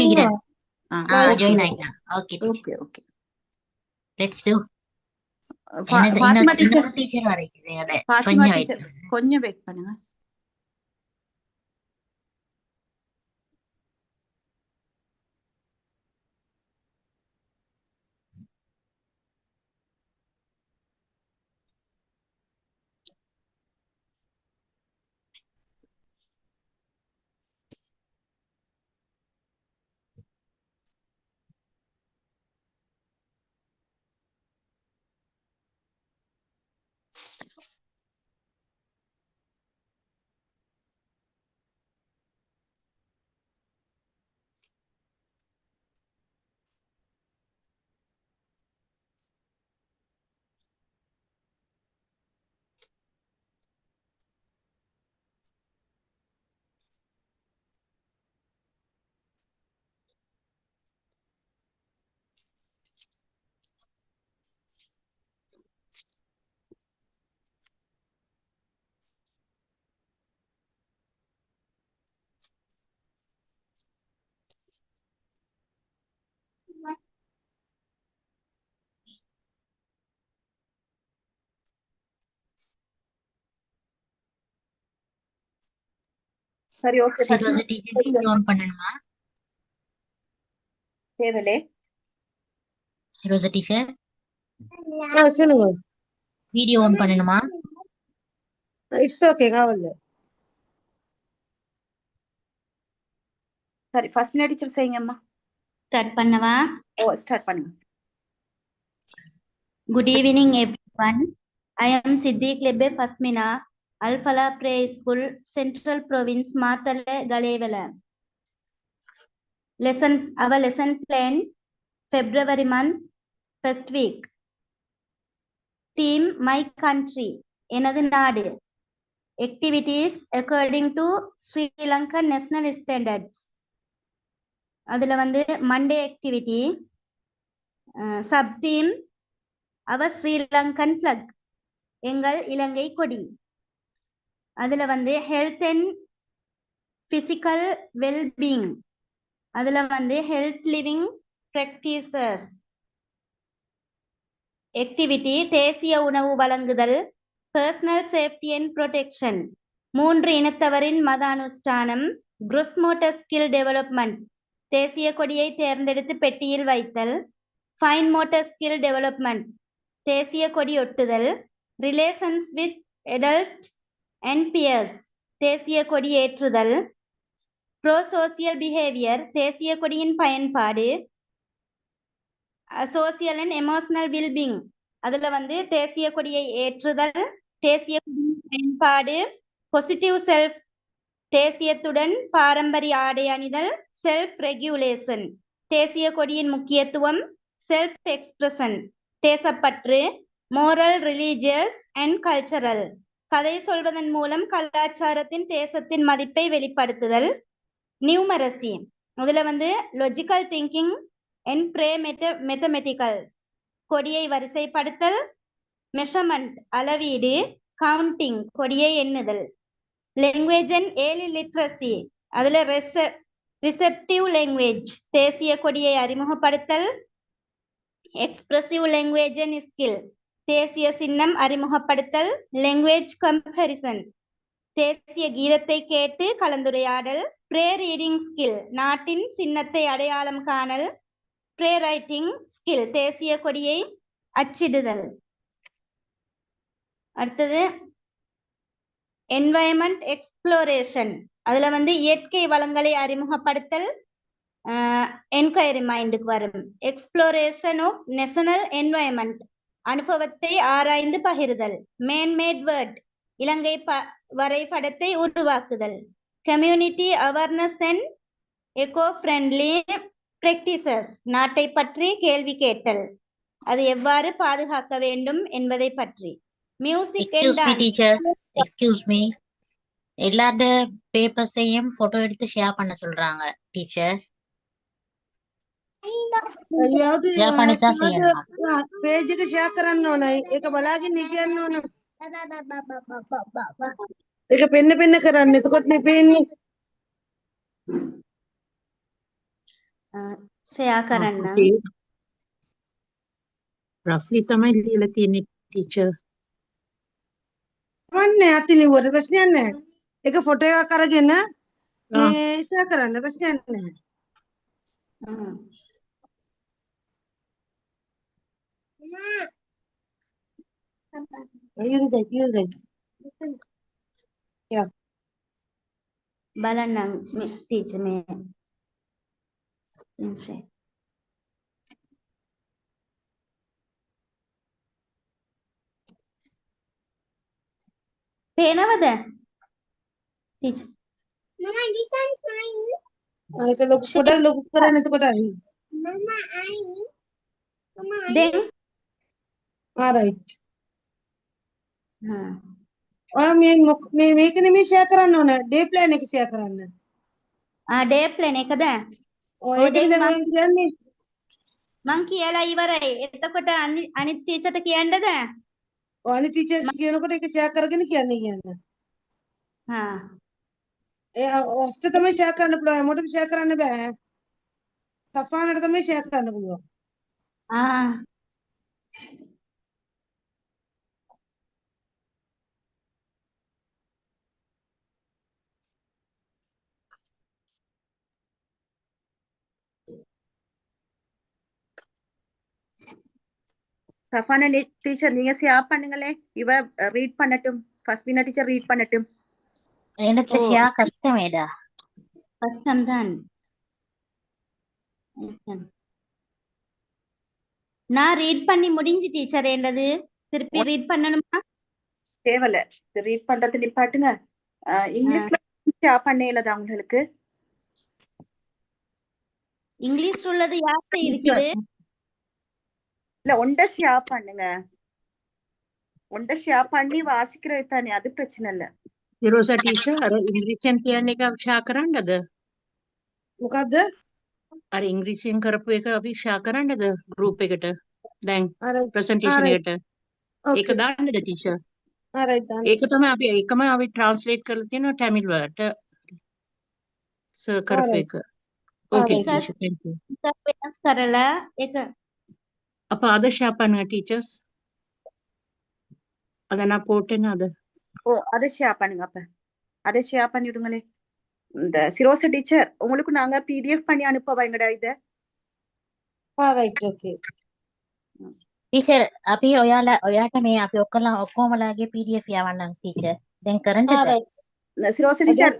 நினைக்கிறேன். Join nice. ஆயிட்டேன். Okay teacher, Okay, okay. Let's do. Fatima இன்னொரு teacher, டீச்சர் வரைக்குது. Fatima கொஞ்சம் teacher, வெயிட். கொஞ்சம் வெயிட் பண்ணுங்க. சரி, okay. Siroja teacher video on பண்ணணுமா? தேவலே சிரோஜா டீச்சர் சொல்லுங்க. வீடியோ ஆன் பண்ணணுமா? இட்ஸ் ஓகே, காவல்ல. சரி, ஃபர்ஸ்ட் டீச்சர் செய்யுங்கம்மா. ஸ்டார்ட் பண்ணவா? ஸ்டார்ட் பண்ணுங்க. Good evening, everyone. I am Siddiq Lebbe Fasmina, Al-Falah Preschool, Central Province, Matale, Galewala. Our lesson plan, February month, first week. Theme, My Country, Enadu Nadu. Activities according to Sri Lankan National Standards. அதில் வந்து Monday activity, sub-theme, our Sri Lankan flag, எங்கள் இலங்கை கொடி. அதில் வந்து health and physical wellbeing, அதில் வந்து health living practices. Activity தேசிய உணவு வழங்குதல், பர்சனல் சேஃப்டி அண்ட் ப்ரொடெக்ஷன், 3 இனத்தவரின் மத அனுஷ்டானம், குரோஸ் மோட்டர் ஸ்கில் டெவலப்மெண்ட், தேசிய கொடியை தேர்ந்தெடுத்து பெட்டியில் வைத்தல், ஃபைன் மோட்டர் ஸ்கில் டெவலப்மெண்ட், தேசிய கொடி ஒட்டுதல், relations with adult and peers, தேசிய கொடி ஏற்றுதல், ப்ரோ சோசியல் பிஹேவியர், தேசிய கொடியின் பயன்பாடு, சோசியல் அண்ட் எமோஷனல் வெல்பீயிங், அதில் வந்து தேசிய கொடியை ஏற்றுதல், தேசிய கொடியின் பயன்பாடு, பாசிட்டிவ் செல்ஃப், தேசியத்துடன் பாரம்பரிய ஆடை அணிதல், செல்ஃப் ரெகுலேஷன், தேசிய கொடியின் முக்கியத்துவம், செல்ஃப் எக்ஸ்பிரஷன், தேசப்பற்று, மோரல், ரிலீஜியஸ் அண்ட் கல்ச்சரல், கதை சொல்வதன் மூலம் கலாச்சாரத்தின் தேசத்தின் மதிப்பை வெளிப்படுத்துதல், நியூமரசி, அதில் வந்து logical thinking and pray mathematical, கொடியை வரிசைப்படுத்தல், மெஷர்மெண்ட் அளவீடு, கவுண்டிங் கொடியை எண்ணுதல், லாங்குவேஜ் அண்ட் ஏர்லி லிட்ரஸி, அதில் ரிசெப்டிவ் லாங்குவேஜ், தேசிய கொடியை அறிமுகப்படுத்தல், எக்ஸ்பிரசிவ் லாங்குவேஜ் அண்ட் ஸ்கில், தேசிய சின்னம் அறிமுகப்படுத்தல், லாங்குவேஜ் கம்பேரிசன், தேசிய கீதத்தை கேட்டு கலந்துரையாடல், ப்ரே ரீடிங் ஸ்கில், நாட்டின் சின்னத்தை அடையாளம் காணல், ப்ரே ரைட்டிங் ஸ்கில், தேசிய கொடியை அச்சிடுதல். அடுத்தது என்வாயன்மெண்ட் எக்ஸ்ப்ளோரேஷன், அதில் வந்து இயற்கை வளங்களை அறிமுகப்படுத்தல், என்கொயரி மைண்டுக்கு வரும். எக்ஸ்ப்ளோரேஷன் ஆஃப் நேஷனல் என்வாயன்மெண்ட், அனுபவத்தை ஆராய்ந்து பகிர்தல். மேன்மேட் வேர்ட், இலங்கை வரைபடத்தை உருவாக்குதல். Community awareness and eco friendly practices, நாட்டை பற்றி கேள்வி கேட்டல், அது எவ்வாறு பாதுகாக்க வேண்டும் என்பதை பற்றி. Music and dance. Excuse me, எல்லாரோட பேப்பர்ஸையும் போட்டோ எடுத்து ஷேர் பண்ண சொல்றாங்க டீச்சர். ஷேர் பண்ணி தான் செய்யணும். பேஜுக்கு ஷேர் කරන්න ඕනයි. ඒක බලාගෙන කියන්න ඕන. ඒක පෙන්න කරන්න. එතකොට නේ පේන්නේ. ෂෙයා කරන්න. රෆ්ලි තමයි ලියලා තියෙන්නේ ටීචර්. කමන්නේ අති ලිව්වට ප්‍රශ්නයක් නැහැ. ඒක ෆොටෝ එකක් අරගෙන මේ ෂෙයා කරන්න ප්‍රශ්නයක් නැහැ. ඉරිදයි. යා. බලන්නම් ටීචර් මේ screen share. පේනවද ටීචර්? ඒක ලොකු පොඩක් ලොකු කරන්න එතකොට හරි. දැන් ආරයිට්. හා ඔයා මේ මේක නෙමෙයි ෂෙයා කරන්න ඕන. ඩේ ප්ලෑන් එක ෂෙයා කරන්න. ඩේ ප්ලෑන් එකද? ඔය ඒකනේ දැන් ඔය කියන්නේ. මං කියලා ඉවරයි. එතකොට අනිත් ටීචර්ට කියන්නද? ඔයානි ටීචර් කියනකොට ඒක ෂෙයා කරගෙන කියන්නේ. හා ඒ ඔස්ට තමයි ෂෙයා කරන්න පුළුවන්. මොකටද ෂෙයා කරන්න බෑ. සෆානට තමයි ෂෙයා කරන්න පුළුවන්. ආ சஃபானா டீச்சர் நீங்க ஷேர் பண்ணுங்களே. இவ ரீட் பண்ணட்டும். ஃபஸ்மினா டீச்சர் ரீட் பண்ணட்டும். எனக்கு ஷேர் கஷ்டமேடா. கஷ்டம்தான். நான் ரீட் பண்ணி முடிஞ்சு டீச்சர் என்னது திருப்பி ரீட் பண்ணணுமா? தேவல. ரீட் பண்றது நிப்பாட்டுங்க. இங்கிலீஷ்ல ஷேர் பண்ணேலதா உங்களுக்கு? இங்கிலீஷ் உள்ளது யார்கிட்ட இருக்குது? இல்ல ஒண்ட ஷேர் பண்ணுங்க. ஒண்ட ஷேர் பண்ணி வாசிக்கிறது தானே, அது பிரச்சனை இல்ல. ඉරෝසා ටීචර් අර ඉංග්‍රීසියෙන් කියන එක ෂෙයා කරන්නද? මොකද්ද? අර ඉංග්‍රීසියෙන් කරපු එක අපි ෂෙයා කරන්නද ගෲප් එකට? දැන් අර ප්‍රසන්ටේෂන් එකට. ඒක දාන්නද ටීචර්? ආරයිට් දාන්න. ඒක තමයි අපි ට්‍රාන්ස්ලේට් කරලා තියෙනවා ටැමිල් වලට. සර් කරපු එක. ඕකේ ටීචර් thank you. වෙනස් කරලා ඒක අප අද ෂෙයා பண்ணுங்க ටීචර්ස්. அத நான் போட்டேன்னு அத ஓ அதை ஷேர் பண்ணுங்க. அப்ப அதை ஷேர் பண்ணி விடுங்களே. இந்த சிரோசா டீச்சர் உங்களுக்கு நாங்க PDF பண்ணி அனுப்பவா எங்கடா இத? ආරයිට් ඕකේ. ටීචර් අපි ඔයාට මේ අපි ඔක්කොමලාගේ PDF යවන්නම් ටීචර්. දැන් කරන්නද? ආරයිට්. சிரோசா டீச்சர்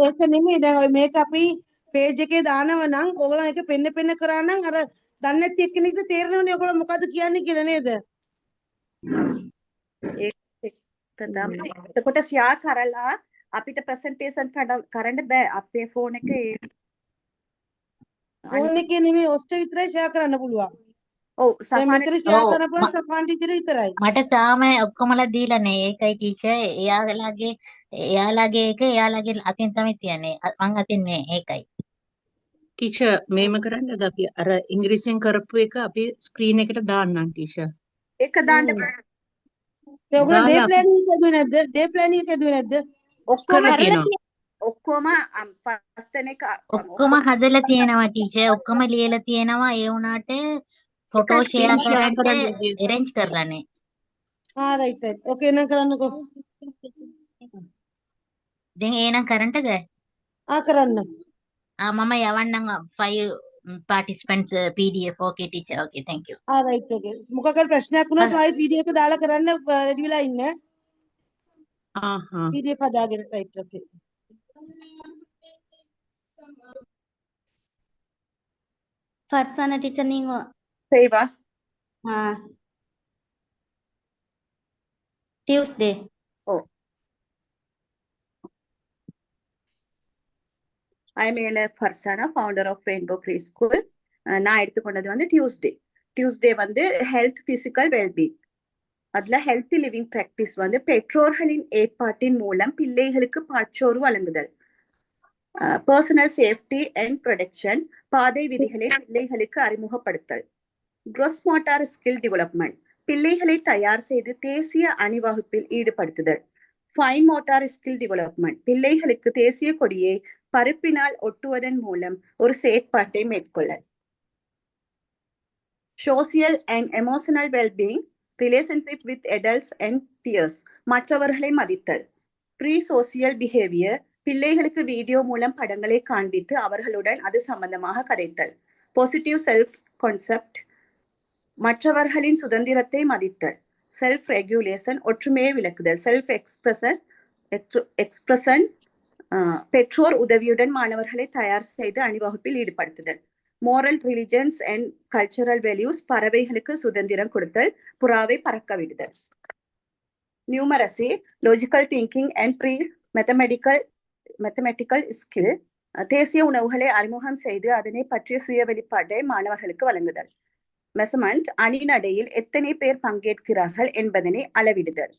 ඒක නෙමෙයි දැන් ඔය මේක අපි පේජ් එකේ දානව නම් ඕගොල්ලෝ ඒක පෙන්න කරා නම් අර දන්නේ නැති එක්කෙනෙක්ට තේරෙනවනේ ඔයගොල්ලෝ මොකද්ද කියන්නේ කියලා නේද? එතකොට ෂෙයා කරලා අපිට ප්‍රසන්ටේෂන් කරන්න බෑ. අපේ ෆෝන් එකේ ෆෝන් එකේ නෙමෙයි ඔස්ට විතරයි ෂෙයා කරන්න පුළුවන්. ඔව් දැන් සෆාන මෙතන ෂෙයා ඔව්, කරන්න පුළුවන් සෆාන් ටීචර් විතරයි. මට තාම ඔක්කොමලා දීලා නැහැ. ඒකයි ටීචර් එයාලගේ එක එයාලගේ අතින් තමයි තියන්නේ. මං අතින් නෑ. ඒකයි. ටීචර් මේම කරන්නද අපි අර ඉංග්‍රීසියෙන් කරපු එක අපි ස්ක්‍රීන් එකට දාන්නම් ටීචර්. ඒක දාන්න ඒ ඔයගොල්ලෝ ඩේ දාලා ප්ලෑන් එක හදුවේ නැද්ද? ඩේ ප්ලෑන් එක හදුවේ නැද්ද? ඔක්කොම කරලා තියෙනවා. ඔක්කොම පස් දෙනෙක් ඔක්කොම හදලා තියෙනවා ටීචර්. ඔක්කොම ලියලා තියෙනවා. ඒ වුණාට ෆොටෝ ෂෙයා ෂෙයා කරන්න කරන්න arrange කරලා නැහැ. Alright right. ඕකේ නම් කරන්නකෝ. දැන් එහෙනම් කරන්නද? කරන්න. මම යවන්නම් 5 participants PDF. Okay teacher. Okay, thank you. Alright okay. මොකක් හරි ප්‍රශ්නයක් වුණොත් ආයෙත් PDF එක දාලා කරන්න රෙඩි වෙලා ඉන්න. ආහා PDF හදාගෙන රයිට් ඕකේ. ஃபர்சான டீச்சர் நீங்க செய்வா. டியூஸ்டே. ஓ ஐ எம் ஏல Farsana founder of rainbow pre school. நான் எடுத்துக்கொண்டது வந்து டியூஸ்டே வந்து ஹெல்த் பிசிக்கல் வெல்பீங். அதுல ஹெல்த்தி லிவிங் பிராக்டிஸ் வந்து பெற்றோர்களின் ஏற்பாட்டின் மூலம் பிள்ளைகளுக்கு பாற்றோறு வழங்குதல், பர்சனல் சேஃப்டி அண்ட் ப்ரொடெக்ஷன், பாதை விதிகளை பிள்ளைகளுக்கு அறிமுகப்படுத்தல், gross motor skill development, பிள்ளைகளை தயார் செய்து தேசிய அணிவகுப்பில் ஈடுபடுத்துதல், fine motor skill development, பிள்ளைகளுக்கு தேசிய கொடியை பருப்பினால் ஒட்டுவதன் மூலம் ஒரு செயற்பாட்டை மேற்கொள்ளல். Social and emotional well-being, relationship with adults and peers, மற்றவர்களை மதித்தல். Pre-social behavior, பிள்ளைகளுக்கு வீடியோ மூலம் படங்களை காண்பித்து அவர்களுடன் அது சம்பந்தமாக கதைத்தல். Positive self-concept, மற்றவர்களின் சுதந்திரத்தை மதித்தல். Self-regulation, ஒற்றுமையை விளக்குதல். Self-expression, பெற்றோர் உதவியுடன் மாணவர்களை தயார் செய்து அணிவகுப்பில் ஈடுபடுத்துதல். Moral religions and cultural values, பறவைகளுக்கு சுதந்திரம் கொடுத்தல், புறாவை பறக்க விடுதல். Numeracy, logical thinking and mathematical skill, தேசிய உணவுகளை அறிமுகம் செய்து அதனை பற்றிய சுய வெளிப்பாட்டை மாணவர்களுக்கு வழங்குதல். Measurement, அணிநடையில் எத்தனை பேர் பங்கேற்கிறார்கள் என்பதனை அளவிடுதல்.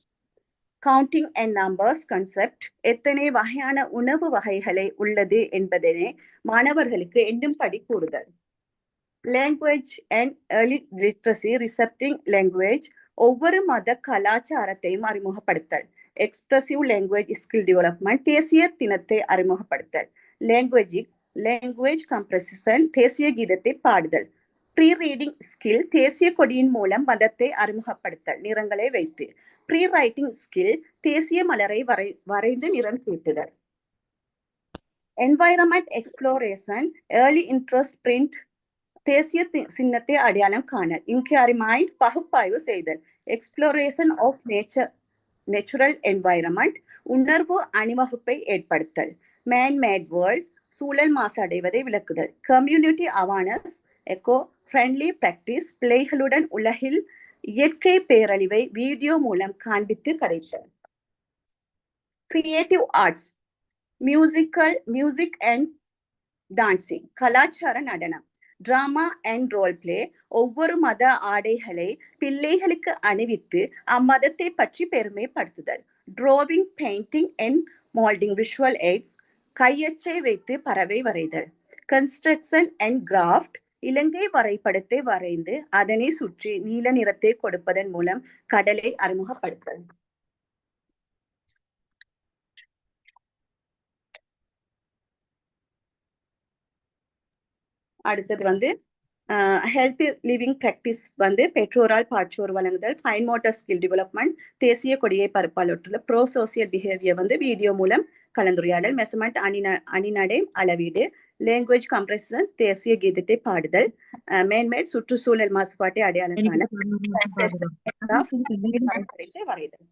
Counting and numbers concept, எத்தனை வகையான உணவு வகைகளை உள்ளது என்பதனை மாணவர்களுக்கு எண்ணும்படி கூறுதல். Language and early literacy, recepting language, ஒவ்வொரு மத கலாச்சாரத்தையும் அறிமுகப்படுத்தல். Expressive language skill development, தேசிய தினத்தை அறிமுகப்படுத்தல். Language composition, தேசிய கீதத்தை பாடுதல். Pre-reading skill, தேசிய கொடியின் மூலம் மதத்தை அறிமுகப்படுத்தல் நிறங்களை வைத்து. Pre-writing skill, தேசிய மலரை வரைந்து நிறம் தீட்டுதல். Environment exploration, early interest print, தேசிய சின்னத்தை அடையாளம் காணல். Inquiry mind, பகுப்பாய்வு செய்தல். Exploration of natural environment, உணர்வு அணிவகுப்பை ஏற்படுத்தல். Man-made world, சூழல் மாசடைவதை விளக்குதல். Community awareness, eco-friendly practice, பிள்ளைகளுடன் உலகில் இயற்கை பேரழிவை வீடியோ மூலம் காண்பித்து கதைத்தல். Creative arts, music and dancing, கலாச்சார நடனம். Drama and role play, ஒவ்வொரு மத ஆடைகளை பிள்ளைகளுக்கு அணிவித்து அம்மதத்தை பற்றி பெருமைப்படுத்துதல். Drawing, painting and molding, visual aids, கையச்சை வைத்து பறவை வரைதல். Construction and craft, இலங்கை வரைபடத்தை வரைந்து அதனை சுற்றி நீல நிறத்தை கொடுப்பதன் மூலம் கடலை அறிமுகப்படுத்தல். அடுத்தது ஹெல்த் லிவிங் பிராக்டிஸ் பெற்றோரால் பாற்றோர் வழங்குதல். ஃபைன் மோட்டார் ஸ்கில் டெவலப்மெண்ட், தேசிய கொடியை பரப்பால் ஒட்டுதல். ப்ரோ சோசியல் பிஹேவியர் வீடியோ மூலம் கலந்துரையாடல். மெசர்மெண்ட், அணிநடை அளவீடு. லாங்குவேஜ் கம்ப்ரெஷன், தேசிய கீதத்தை பாடுதல். மேன்மேட், சுற்றுச்சூழல் மாசுபாட்டை அடையாளம் காண வரைதல்.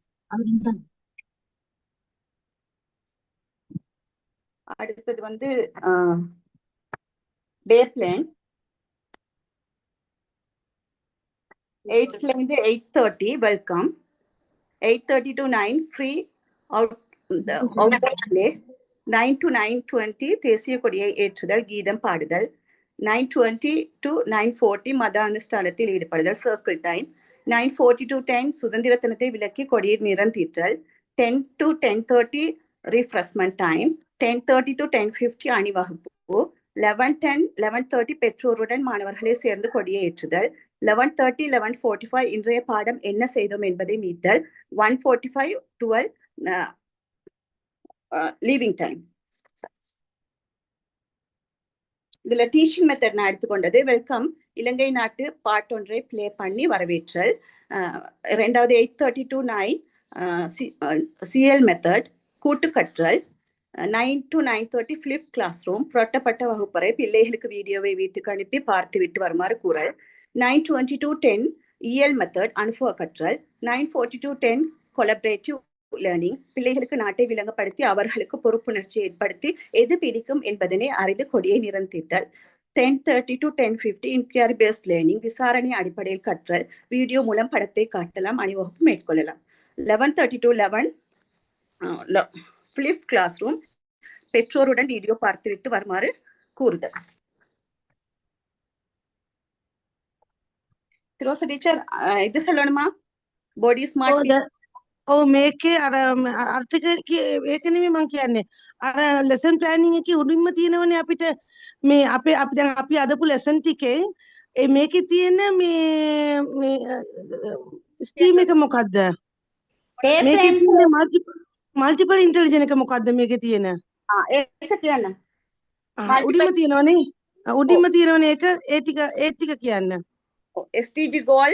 அடுத்தது டே plan. 8:30 welcome. 8:30 to 9 free outdoor play. 9 to 9:20 தேசிய கொடியை ஏற்றுதல், கீதம் பாடுதல். 9:20 to 9:40 மத அனுஷ்டானத்தில் ஈடுபடுதல், சர்க்கிள் டைம். 9:40 to 10 சுதந்திர தினத்தை விளக்கி கொடியில் நிறம் தீட்டல். 10 to 10:30 refreshment time. 10:30 to 10:50 அணிவகுப்பு. 11:10 11:30 பெற்றோருடன் மாணவர்களை சேர்ந்து கொடியை ஏற்றுதல். 11:30 11:45 இன்றைய பாடம் என்ன செய்தோம் என்பதை மீட்டல். 1:45 12 லீவிங் டைம். இதுல டீச்சிங் மெத்தட் நான் எடுத்துக்கொண்டது. வெல்கம், இலங்கை நாட்டு பாட்டொன்றை பிளே பண்ணி வரவேற்றல். ரெண்டாவது 8:30 to 9 சிஎல் மெத்தட், கூட்டு கற்றல். 9 to 9:30 ஃபிளிப் கிளாஸ் ரூம், புரட்டப்பட்ட வகுப்பறை, பிள்ளைகளுக்கு வீடியோவை வீட்டுக்கு அனுப்பி பார்த்து விட்டு வருமாறு கூறல். 9:20 to 10 இஎல் மெத்தட், அனுபவ கற்றல். 9:40 to 10 கொலபரேட்டிவ் லேர்னிங், பிள்ளைகளுக்கு நாட்டை விளங்கப்படுத்தி அவர்களுக்கு பொறுப்புணர்ச்சியை ஏற்படுத்தி எது பிடிக்கும் என்பதனை அறிந்து கொடியை நிறம் தீட்டல். 10:30 to 10:50 இன்குயரி பேஸ்ட் லேர்னிங், விசாரணை அடிப்படையில் கற்றல், வீடியோ மூலம் படத்தை காட்டலாம், அணிவகுப்பு மேற்கொள்ளலாம். 11:30 to 11 ஃபிளிப் கிளாஸ் ரூம், பெற்றோருடன் வீடியோ பார்த்துவிட்டு வருமாறு கூறுதல். திரோசா டீச்சர் இது சொல்லணுமா? බොඩි ස්මාර්ට් ඔව් මේකේ අර අර්ථක ඒක නෙමෙයි මං කියන්නේ. අර ලෙසන් ප්ලෑනින් එකේ උඩින්ම තියෙනවනේ අපිට මේ අපේ අපි දැන් අපි අදපු ලෙසන් ටිකෙන් මේකේ තියෙන මේ ස්ටීම් එක මොකද්ද? මේකේ තියෙන මල්ටිපල් ඉන්ටෙලිජන්ස් එක මොකද්ද මේකේ තියෙන? ඒක කියන්න. උඩින්ම තියෙනවනේ. උඩින්ම තියෙනවනේ ඒක ඒ ටික කියන්න. SDG goal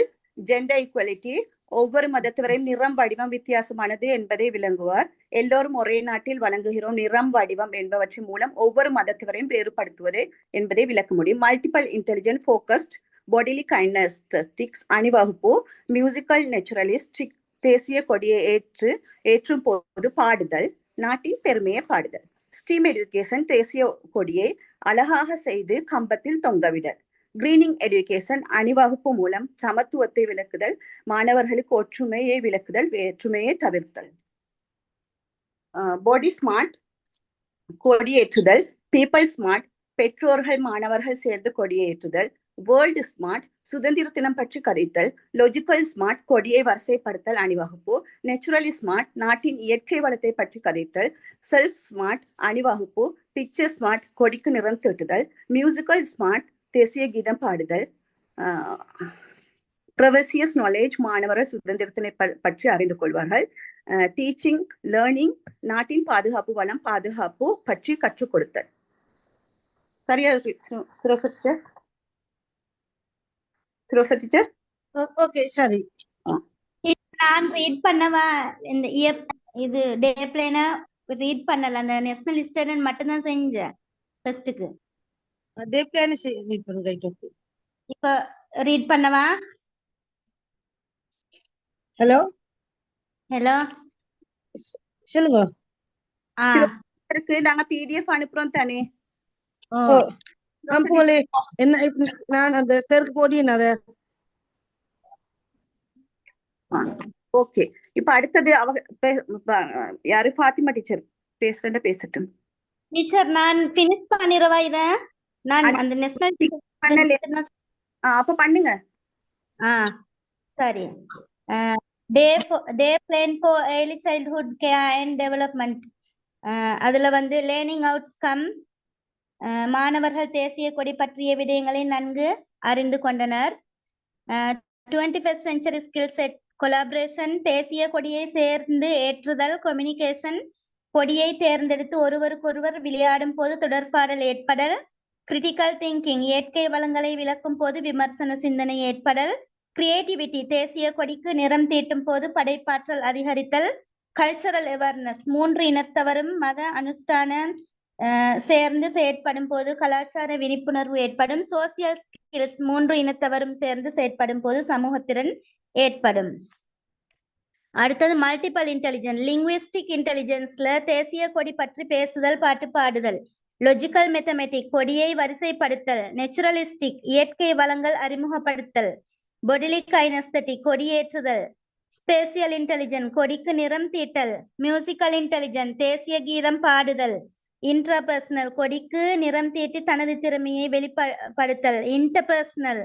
gender equality ஒவ்வொரு மதத்தவரையும் நிறம் வடிவம் வித்தியாசமானது என்பதை விளங்குவார். எல்லோரும் ஒரே நாட்டில் வழங்குகிறோம் நிறம் வடிவம் என்பவற்றின் மூலம் ஒவ்வொரு மதத்தவரையும் வேறுபடுத்துவது என்பதை விளக்க முடியும். Multiple intelligent focused bodily kinesthetics அணிவகுப்பு மியூசிக்கல் நேச்சுரலிஸ்டிக் தேசிய கொடியை ஏற்றும் போது பாடுதல் நாட்டின் பெருமையை பாடுதல். ஸ்டீம் எஜுகேஷன் தேசிய கொடியை அழகாக செய்து கம்பத்தில் தொங்கவிடல். கிரீனிங் எஜுகேஷன் அணிவகுப்பு மூலம் சமத்துவத்தை விளக்குதல் மாணவர்களுக்கு ஒற்றுமையை விளக்குதல் வேற்றுமையை தவிர்த்தல். பாடி ஸ்மார்ட் கொடியேற்றுதல். பீப்பிள் ஸ்மார்ட் பெற்றோர்கள் மாணவர்கள் சேர்ந்து கொடியேற்றுதல். வேர்ல்டு ஸ்மார்ட் சுதந்திர தினம் பற்றி கதைத்தல். லொஜிக்கல் ஸ்மார்ட் கொடியை வரிசைப்படுத்தல் அணிவகுப்பு. நேச்சுரலி ஸ்மார்ட் நாட்டின் இயற்கை வளத்தை பற்றி கதைத்தல். செல்ஃப் ஸ்மார்ட் அணிவகுப்பு. பிக்சர் ஸ்மார்ட் கொடிக்கு நிறம் தீட்டுதல். மியூசிக்கல் ஸ்மார்ட் தேசிய கீதம் பாடுதல். ப்ரொவசியஸ் நாலேஜ் மாணவர்கள் சுதந்திரத்தினை பற்றி அறிந்து கொள்வார்கள். டீச்சிங் லேர்னிங் நாட்டின் பாதுகாப்பு வளம் பாதுகாப்பு பற்றி கற்றுக் கொடுத்தல். சரியா சிரோசா டீச்சர்? ஓகே சரி. நான் ரீட் பண்ணவா இந்த இது டே பிளேன ரீட் பண்ணல, அந்த நேஷனல் லிஸ்ட் மட்டும் தான் செஞ்சேன் ஃபர்ஸ்ட்டுக்கு. டே பிளான் ரீட் பண்ணுங்க. Right okay. இப்போ ரீட் பண்ணவா? ஹலோ ஹலோ சொல்லுங்க. இருக்கு நாங்க PDF அனுப்புறோம் தானே. போலே என்ன நான் அந்த செருக்கு போடியேன் அத. ஓகே இப்ப அடுத்தது யாரு ஃபாத்திமா டீச்சர் பேசட்டும். டீச்சர் நான் ஃபினிஷ் பண்ணிரவா இத? நான் அந்த நேஷனல் பண்ணல. அப்ப பண்ணுங்க. சரி. டே plan for early childhood care and development. அதுல வந்து லேர்னிங் அவுட்கம் மாணவர்கள் தேசிய கொடி பற்றிய விடயங்களை நன்கு அறிந்து கொண்டனர். 21st century skill set collaboration தேசிய கொடியை சேர்ந்து ஏற்றுதல். கம்யூனிகேஷன் கொடியை தேர்ந்தெடுத்து ஒருவருக்கொருவர் விளையாடும் போது தொடர்பாடல் ஏற்படல். கிரிட்டிக்கல் திங்கிங் இயற்கை வளங்களை விளக்கும் போது விமர்சன சிந்தனை ஏற்படல். கிரியேட்டிவிட்டி தேசிய கொடிக்கு நிறம் தீட்டும் போது படைப்பாற்றல் அதிகரித்தல். கல்ச்சரல் அவேர்னஸ் 3 இனத்தவரும் மத அனுஷ்டான சேர்ந்து செயற்படும் போது கலாச்சார விழிப்புணர்வு ஏற்படும். சோசியல் ஸ்கில்ஸ் 3 இனத்தவரும் சேர்ந்து செயற்படும் போது சமூகத்திறன் ஏற்படும். அடுத்தது மல்டிபிள் இன்டெலிஜென்ஸ் லிங்குவிஸ்டிக் இன்டெலிஜென்ஸ்ல தேசிய கொடி பற்றி பேசுதல் பாட்டு பாடுதல். லொஜிக்கல் மெத்தமெட்டிக் கொடியை வரிசைப்படுத்தல். நேச்சுரலிஸ்டிக் இயற்கை வளங்கள் அறிமுகப்படுத்தல். பொடிலி கைனஸ்தட்டிக் கொடியேற்றுதல். ஸ்பேசியல் இன்டெலிஜென்ஸ் கொடிக்கு நிறம் தீட்டல். மியூசிக்கல் இன்டெலிஜென்ஸ் தேசிய கீதம் பாடுதல். இன்ட்ராபர்சனல் கொடிக்கு நிறம் தீட்டி தனது திறமையை வெளிப்படுத்தல். இன்டர்பர்சனல்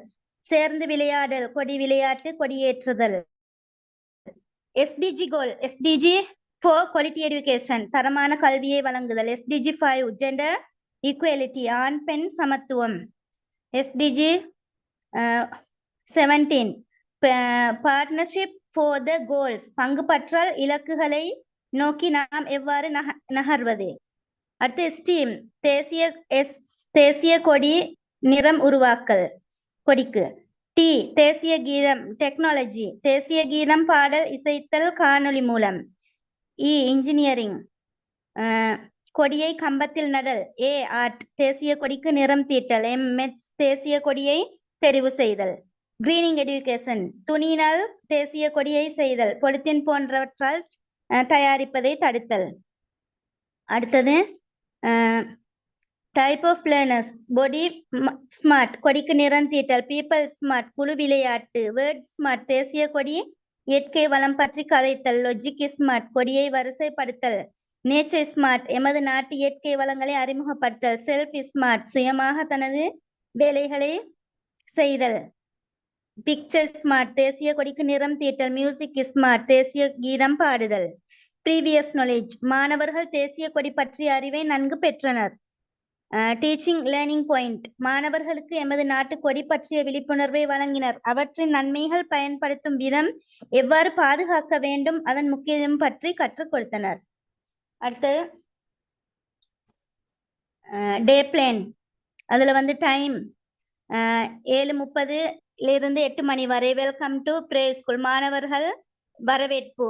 சேர்ந்து விளையாடல் கொடி விளையாட்டு கொடியேற்றுதல். எஸ்டிஜி கோல் எஸ்டிஜி 4 குவாலிட்டி எஜுகேஷன் தரமான கல்வியை வழங்குதல். எஸ்டிஜி 5 ஜெண்டர் ஈக்குவாலிட்டி ஆண் பெண் சமத்துவம். SDG 17 partnership for the goals பங்குபற்றல் இலக்குகளை நோக்கி நாம் எவ்வாறு நகர்வது. அடுத்து ஸ்டீம் தேசிய கொடி நிறம் உருவாக்கல் கொடிக்கு. டி தேசிய கீதம் டெக்னாலஜி தேசிய கீதம் பாடல் இசைத்தல் காணொளி மூலம். இ இன்ஜினியரிங் கொடியை கம்பத்தில் நடல். ஏ ஆர்ட் தேசிய கொடிக்கு நிறம் தீட்டல். எம் மெட்ஸ் தேசிய கொடியை தெரிவு செய்தல். கிரீனிங் எஜுகேஷன் துணியினால் தேசிய கொடியை செய்தல். பொலித்தீன் போன்றவற்றால் தயாரிப்பதை தடுத்தல். அடுத்தது டைப் ஆஃப் லேர்னர்ஸ் பொடி ஸ்மார்ட் கொடிக்கு நிறம் தீட்டல். பீப்பிள் ஸ்மார்ட் குழு விளையாட்டு. வேர்ட் ஸ்மார்ட் தேசிய கொடி இயற்கை வளம் பற்றி கதைத்தல். லொஜிக் ஸ்மார்ட் கொடியை வரிசைப்படுத்தல். நேச்சர் ஸ்மார்ட் எமது நாட்டு இயற்கை வளங்களை அறிமுகப்படுத்தல். செல்ஃப் ஸ்மார்ட் சுயமாக தனது வேலைகளை செய்தல். பிக்சர் ஸ்மார்ட் தேசிய கொடிக்கு நிறம் தீட்டல். மியூசிக் ஸ்மார்ட் தேசிய கீதம் பாடுதல். ப்ரீவியஸ் நாலேஜ் மாணவர்கள் தேசிய கொடி பற்றிய அறிவை நன்கு பெற்றனர். டீச்சிங் லேர்னிங் பாயிண்ட் மாணவர்களுக்கு எமது நாட்டு கொடி பற்றிய விழிப்புணர்வை வழங்கினர். அவற்றின் நன்மைகள் பயன்படுத்தும் விதம் எவ்வாறு பாதுகாக்க வேண்டும் அதன் முக்கியத்துவம் பற்றி கற்றுக் கொடுத்தனர். அடுத்து டே பிளான் அதில் வந்து டைம் 7:30 8 மணி வரை வெல்கம் டு ப்ரே ஸ்கூல் மாணவர்கள் வரவேற்பு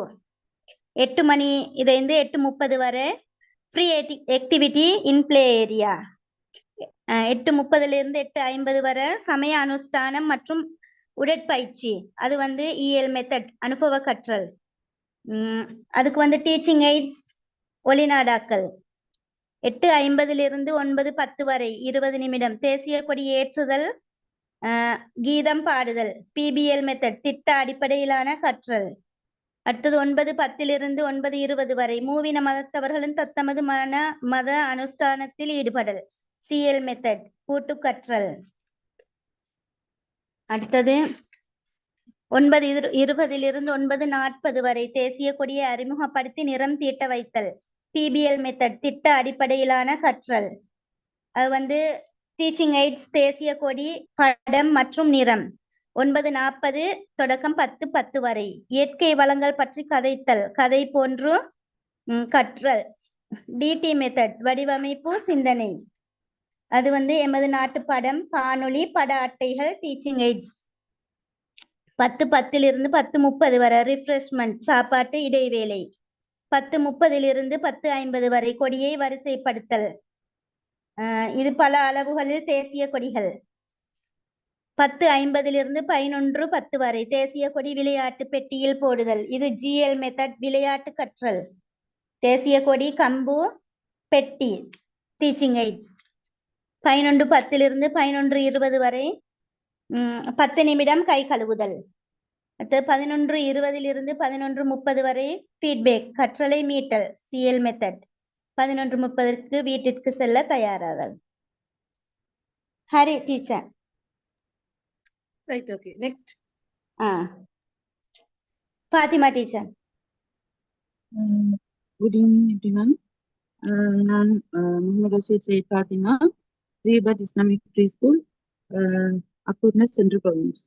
8 மணி இருந்து 8:30 வரை ஃப்ரீ ஆக்டிவிட்டி இன் பிளே ஏரியா 8:30 8:50 வரை சமய அனுஷ்டானம் மற்றும் உடற்பயிற்சி அது வந்து இஎல் மெத்தட் அனுபவ கற்றல் அதுக்கு வந்து டீச்சிங் எய்ட்ஸ் ஒளிநாடாக்கள் 8:50 9:10 வரை 20 நிமிடம் தேசிய கொடி ஏற்றுதல் கீதம் பாடுதல் பிபிஎல் மெத்தட் திட்ட அடிப்படையிலான கற்றல் அடுத்தது 9:10 9:20 வரை மூவின மதத்தவர்களும் தத்தமது மத அனுஷ்டானத்தில் ஈடுபடல் சிஎல் மெத்தட் கூட்டு கற்றல் அடுத்தது 9:20 9:40 வரை தேசிய கொடியை அறிமுகப்படுத்தி நிறம் தீட்ட வைத்தல் பிபிஎல் மெத்தட் திட்ட அடிப்படையிலான கற்றல் அது வந்து டீச்சிங் எய்ட்ஸ் தேசிய கொடி படம் மற்றும் நிறம் 9:40 தொடக்கம் 10:10 வரை இயற்கை வளங்கள் பற்றி கதைத்தல் கதை போன்று கற்றல் டிடி மெத்தட் வடிவமைப்பு சிந்தனை அது வந்து எமது நாட்டு படம் காணொளி பட அட்டைகள் டீச்சிங் எய்ட்ஸ் 10:10 10:30 வரை ரிஃப்ரெஷ்மெண்ட் சாப்பாட்டு இடைவேளை 10:30 10:50 வரை கொடியை வரிசைப்படுத்தல் இது பல அளவுகளில் தேசிய கொடிகள் 10:50 11:10 வரை தேசிய கொடி விளையாட்டு பெட்டியில் போடுதல் இது ஜிஎல் மெத்தட் விளையாட்டு கற்றல் தேசிய கொடி கம்பு பெட்டி டீச்சிங் எய்ட்ஸ் 11:10 11:20 வரை 10 நிமிடம் கை கழுவுதல் அடுத்து 11:20 11:30 வரை ஃபீட்பேக் கற்றலை மீட்டல் சிஎல் மெத்தட் 11:30 வீட்டிற்கு செல்ல தயாராதல் Hari teacher Right, okay. Next. Fathima teacher Good evening, everyone. நான் Mohamed Rasheed Sayed Fathima, rebirth Islamic preschool, Akurana central province.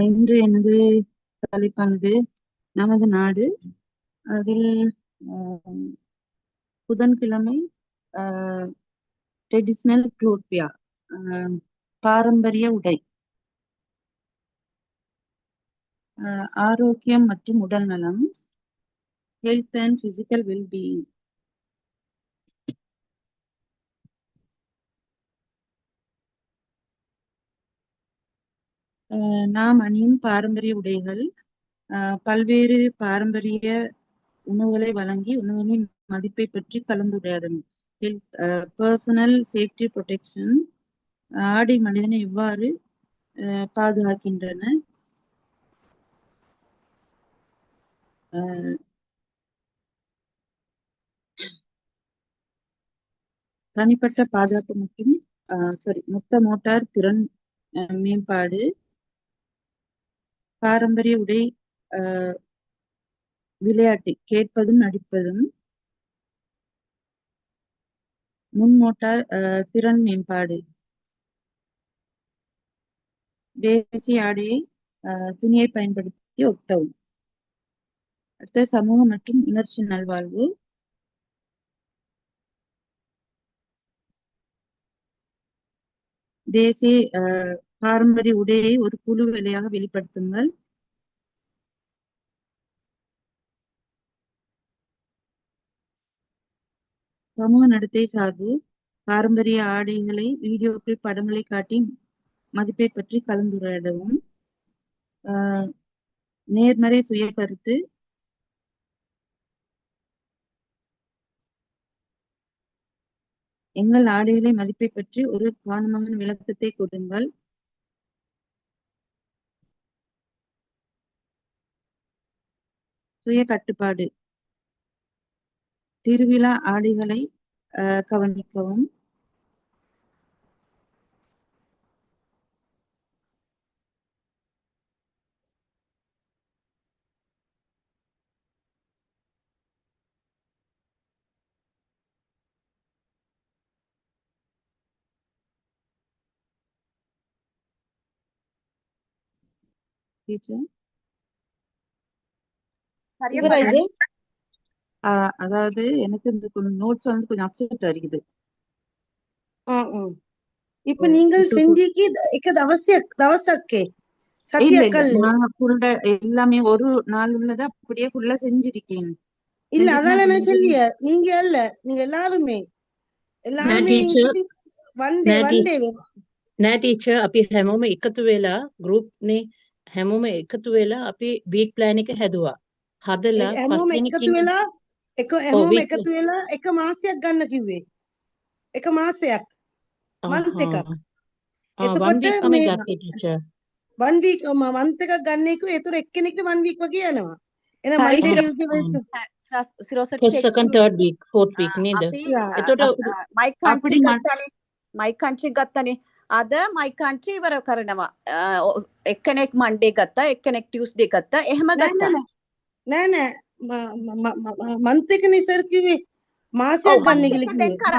இன்று எனது தலைப்பானது நமது நாடு. அதில் புதன்கிழமை ட்ரெடிஷ்னல் க்ளோத்வியா பாரம்பரிய உடை, ஆரோக்கியம் மற்றும் உடல் நலம், ஹெல்த் அண்ட் பிசிக்கல் வெல்பீயிங். நாம் அணியும் பாரம்பரிய உடைகள் பல்வேறு பாரம்பரிய உணவுகளை வழங்கி உணவுகளின் மதிப்பை பற்றி கலந்துரையாடும். பர்சனல் சேஃப்டி ப்ரொடெக்ஷன், ஆடை மனிதனை எவ்வாறு பாதுகாக்கின்றன, தனிப்பட்ட பாதுகாப்பு மற்றும் மொத்த மோட்டார் திறன் மேம்பாடு, பாரம்பரிய உடை விளையாட்டு கேட்பதும் நடிப்பதும், முன் மோட்டார் திறன் மேம்பாடு, தேசிய ஆடையை துணியை பயன்படுத்தி ஒட்டவும். அடுத்த சமூக மற்றும் உணர்ச்சி நல்வாழ்வு, தேசிய பாரம்பரிய உடையை ஒரு குழு வேலையாக வெளிப்படுத்துங்கள். சமூக நடத்தை சார்பு, பாரம்பரிய ஆடைகளை வீடியோக்கள் படங்களை காட்டி மதிப்பை பற்றி கலந்துரையாடவும். நேர்மறை சுய கருத்து, எங்கள் ஆடைகளை மதிப்பை பற்றி ஒரு காரணமான விளக்கத்தை கொடுங்கள். சுய கட்டுப்பாடு, திருவிழா ஆடைகளை கவனிக்கவும். அதாவது எனக்கு இந்த நோட்ஸ் வந்து கொஞ்சம் அப்செட் இருக்குது. இப்ப நீங்கள் செஞ்சீக்கு එක දවසක්කේ இல்ல සතියක් இல்ல කල්ලේ நான் ஃபுல்லா எல்லாமே ஒரு நாள் உள்ளதை அப்படியே ஃபுல்லா செஞ்சிருக்கேன். இல்ல செஞ்சுட்டு அதால நான் நான் சொல்லிய நீங்க அல்ல நீங்க எல்லாருமே நீங்க teacher, சொல்லி one nෑ day නෑ ටීචර් අපි හැමෝම එකතු වෙලා ගෲප්නේ හැමෝම එකතු වෙලා අපි වීක් ප්ලෑන් එක හැදුවා. හදලා හැමෝම පස්වෙනි එකතු කින් වෙලා ඔව් හැමෝම වීක් එකතු වෙලා එක මාසයක් ගන්න කිව්වේ එක මාසයක් month ආහා එකක් one එතකොට week තමයි මේ ගත්තේ ටීචර්. one week month එකක් ගන්න එක ඒතර එක්කෙනෙක්ට one week වගේ යනවා එහෙනම් හරි Monday zero Tuesday Wednesday සිරෝසට first second third week fourth week නේද? අපි එතකොට මයි அப்படி කන්ට්‍රි ගත්තනේ මයි කන්ට්‍රි ගත්තනේ අද මයි කන්ට්‍රි ඉවර කරනවා එක්කෙනෙක් මන්ඩේ ගත්තා එක්කෙනෙක් ටියුස්ඩේ ගත්තා එහෙම ගත්තා නෑ month එකනේ සර් කිව්වේ මාසයක් ගන්න කියලා කිව්වේ දැන් කර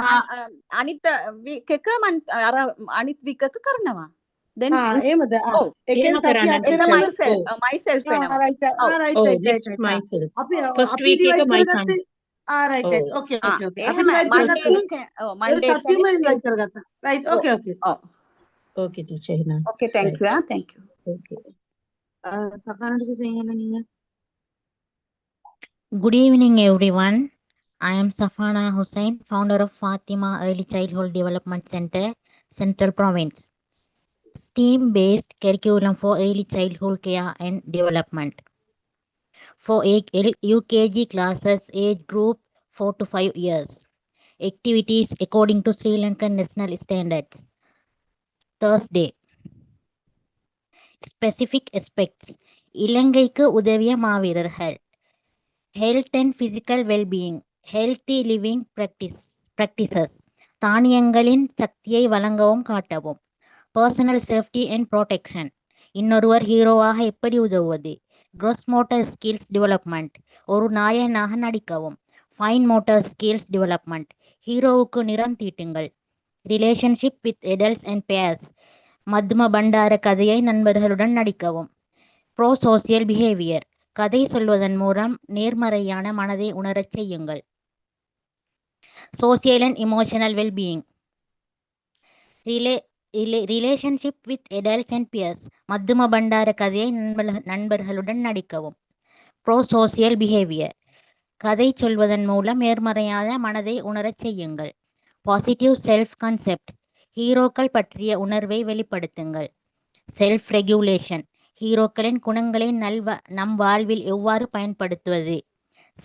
අනිත් වීක් එක අර අනිත් වීක් එක කරනවා දැන් එහෙමද ඔව් ඒ කියන්නේ කරන්න සතියක් ඒක teacher. myself වෙනවා right ඔව් just myself. අපි First අපි week එක divide my කරගත්තේ right ඔව් okay අපි එහෙම divide මන්ඩේ කරගත්තේ මන්ඩේ සතියම divide කරගත්තා right okay okay teacher එහෙනම්. okay thank you thank you Okay. Safana செய்யுங்க நீங்க. Good evening, everyone. I am Safana Hussain, founder of Fatima Early Childhood Development Center, Central Province. STEAM-based curriculum for early childhood care and development. For UKG classes, age group 4 to 5 years. Activities according to Sri Lankan National Standards. Thursday. Specific aspects. இலங்கைக்கு உதவிய மாவீரர்கள். Health and physical well-being. Healthy living practices. தானியங்களின் சக்தியை வழங்கவும் காட்டவும். Personal safety and protection. இன்னொருவர் ஹீரோவாக எப்படி உதவுவது. Gross motor skills development. ஒரு நாயனாக நடிக்கவும். Fine motor skills development. ஹீரோவுக்கு நிறம் தீட்டுங்கள். Relationship with adults and peers. Madduma Bandara கதையை நண்பர்களுடன் நடிக்கவும். Bro social behaviour. கதை சொல்வதன் மூலம் நேர்மறையான மனதை உணரச் செய்யுங்கள். Social and emotional wellbeing. Relationship with adults and peers. Maddumma Bandara கதையை நண்பர்களுடன் நடிக்கவும். Bro social behaviour. கதை சொல்வதன் மூலம் நேர்மறையான மனதை உணரச் செய்யுங்கள். Positive self concept. ஹீரோக்கள் பற்றிய உணர்வை வெளிப்படுத்துங்கள். Self regulation. ஹீரோக்களின் குணங்களை நம் வாழ்வில் எவ்வாறு பயன்படுத்துவது.